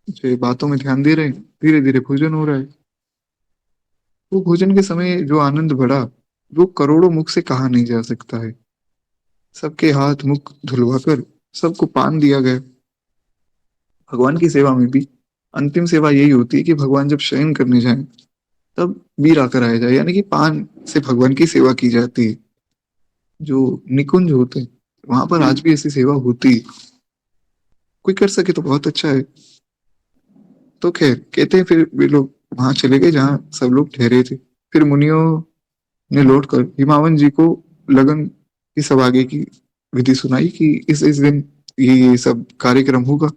जो है बातों में ध्यान दे रहे हैं, धीरे धीरे भोजन हो रहा है। वो भोजन के समय जो आनंद बढ़ा, वो करोड़ों मुख से कहा नहीं जा सकता है। सबके हाथ मुख धुलवाकर सबको पान दिया गया। भगवान की सेवा में भी अंतिम सेवा यही होती है कि भगवान जब शयन करने जाएं तब वीर आकर आया जाए, यानी कि पान से भगवान की सेवा की जाती है। जो निकुंज होते हैं वहां पर आज भी ऐसी सेवा होती है। कोई कर सके तो बहुत अच्छा है। तो खैर कहते हैं फिर वे लोग वहां चले गए जहाँ सब लोग ठहरे थे। फिर मुनियों ने लौटकर हिमावन जी को लगन की सब आगे की विधि सुनाई कि इस दिन ये सब कार्यक्रम होगा।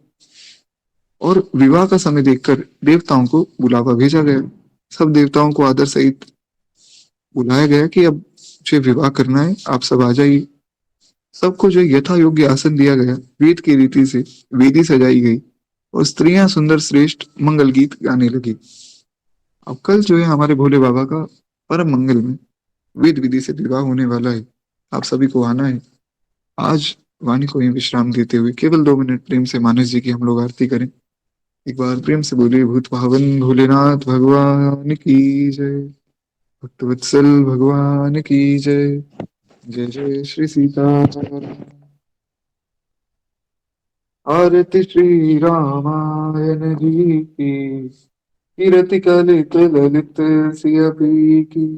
और विवाह का समय देखकर देवताओं को बुलावा भेजा गया। सब देवताओं को आदर सहित बुलाया गया कि अब मुझे विवाह करना है, आप सब आ जाइए। सबको जो यथा योग्य आसन दिया गया, वेद की रीति से वेदी सजाई गई और स्त्रियां सुंदर श्रेष्ठ मंगल गीत गाने लगी। अब कल जो है हमारे भोले बाबा का परम मंगल में वेद विधि से विवाह होने वाला है। आप सभी को आना है। आज वाणी को ही विश्राम देते हुए केवल 2 मिनट प्रेम से मानस जी की हम लोग आरती करें। एक बार प्रेम से बोलिए, भूत पावन भोलेनाथ भगवान की जय, भक्तवत्सल भगवान की जय। जय जय श्री सीताराम। आरती श्री रामायण जी की, कीरति कलित ललित सियपी की।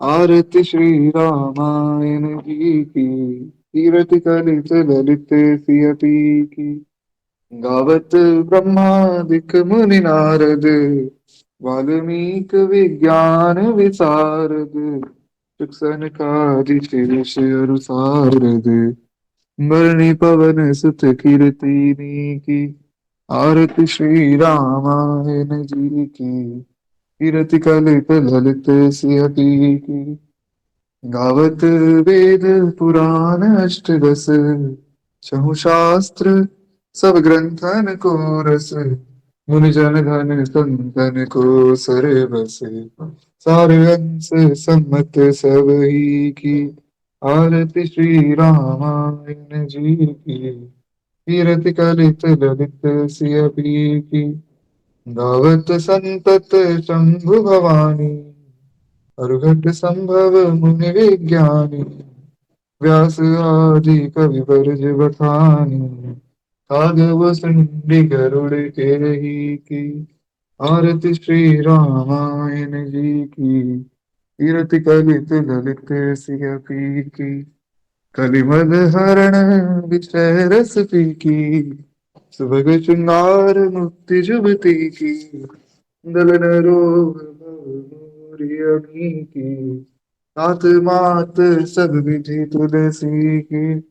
आरती श्री रामायण जी की, कीरति कलित ललित सियपी की। गावत ब्रह्मादिक मुनि नारद, वाल्मीकि विज्ञान विशारद, सुख सनकादि शेष अरु सारद, बरनी पवन सुत कीरतिनी की। आरती श्री रामायण जी की, कीरति कलित ललित सियपी की। गावत वेद पुराण अष्टदश, छहु शास्त्र सब ग्रंथन को रस, मुनि जन घन संतन को सर बस, सार अंश सम्मत सब ही की। आरती श्री रामायण जी की, कीरति कलित ललित सियपी की। गावत संतत शंभु भवानी, अर्घट संभव मुनि विज्ञानी, व्यास आदि कवि बरज बखानी, कागव संडि गरुड़ के रही की। आरती श्री रामायण जी की, कीरति कलित ललित सियपी की। कलिमल हरण विषय रस पी की, सुभग श्रृंगार मुक्ति जुबती की। दलन रोग भव मोरि अमी की, तात मात सब विधि तुलसी की,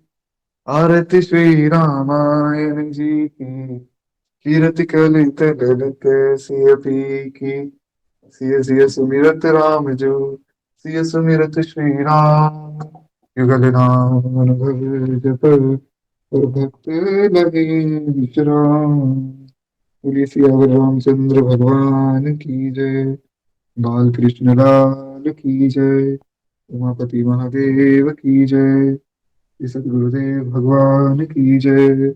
आरती श्री रामायण जी की, कीरति कलित ललित सिय पी की, सिय सिय सुमिरत राम जो, सिय सुमिरत श्री राम, युगल नाम अनुभव जप, और भक्त लगे विश्राम। बोलिए सियावर रामचंद्र भगवान की जय। बाल कृष्ण लाल की जय। उमापति महादेव की जय। श्री सद्गुरुदेव भगवान की जय।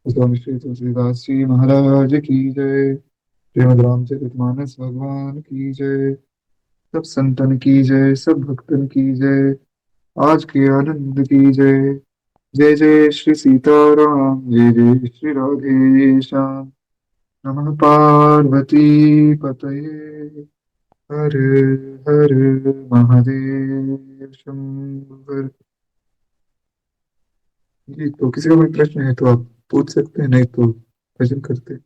स्वामी श्री तुलसीदास जी महाराज की जय। श्रीमद् रामचरितमानस भगवान की जय। सब संतन की जय, सब भक्तन की जय। आज के आनंद की जय। जय जय श्री सीताराम, जय जय श्री राधे श्याम। नमः पार्वती पतये, हर हर महादेव शंकर। जी, तो किसी का कोई प्रश्न है तो आप पूछ सकते हैं, नहीं तो भजन करते हैं।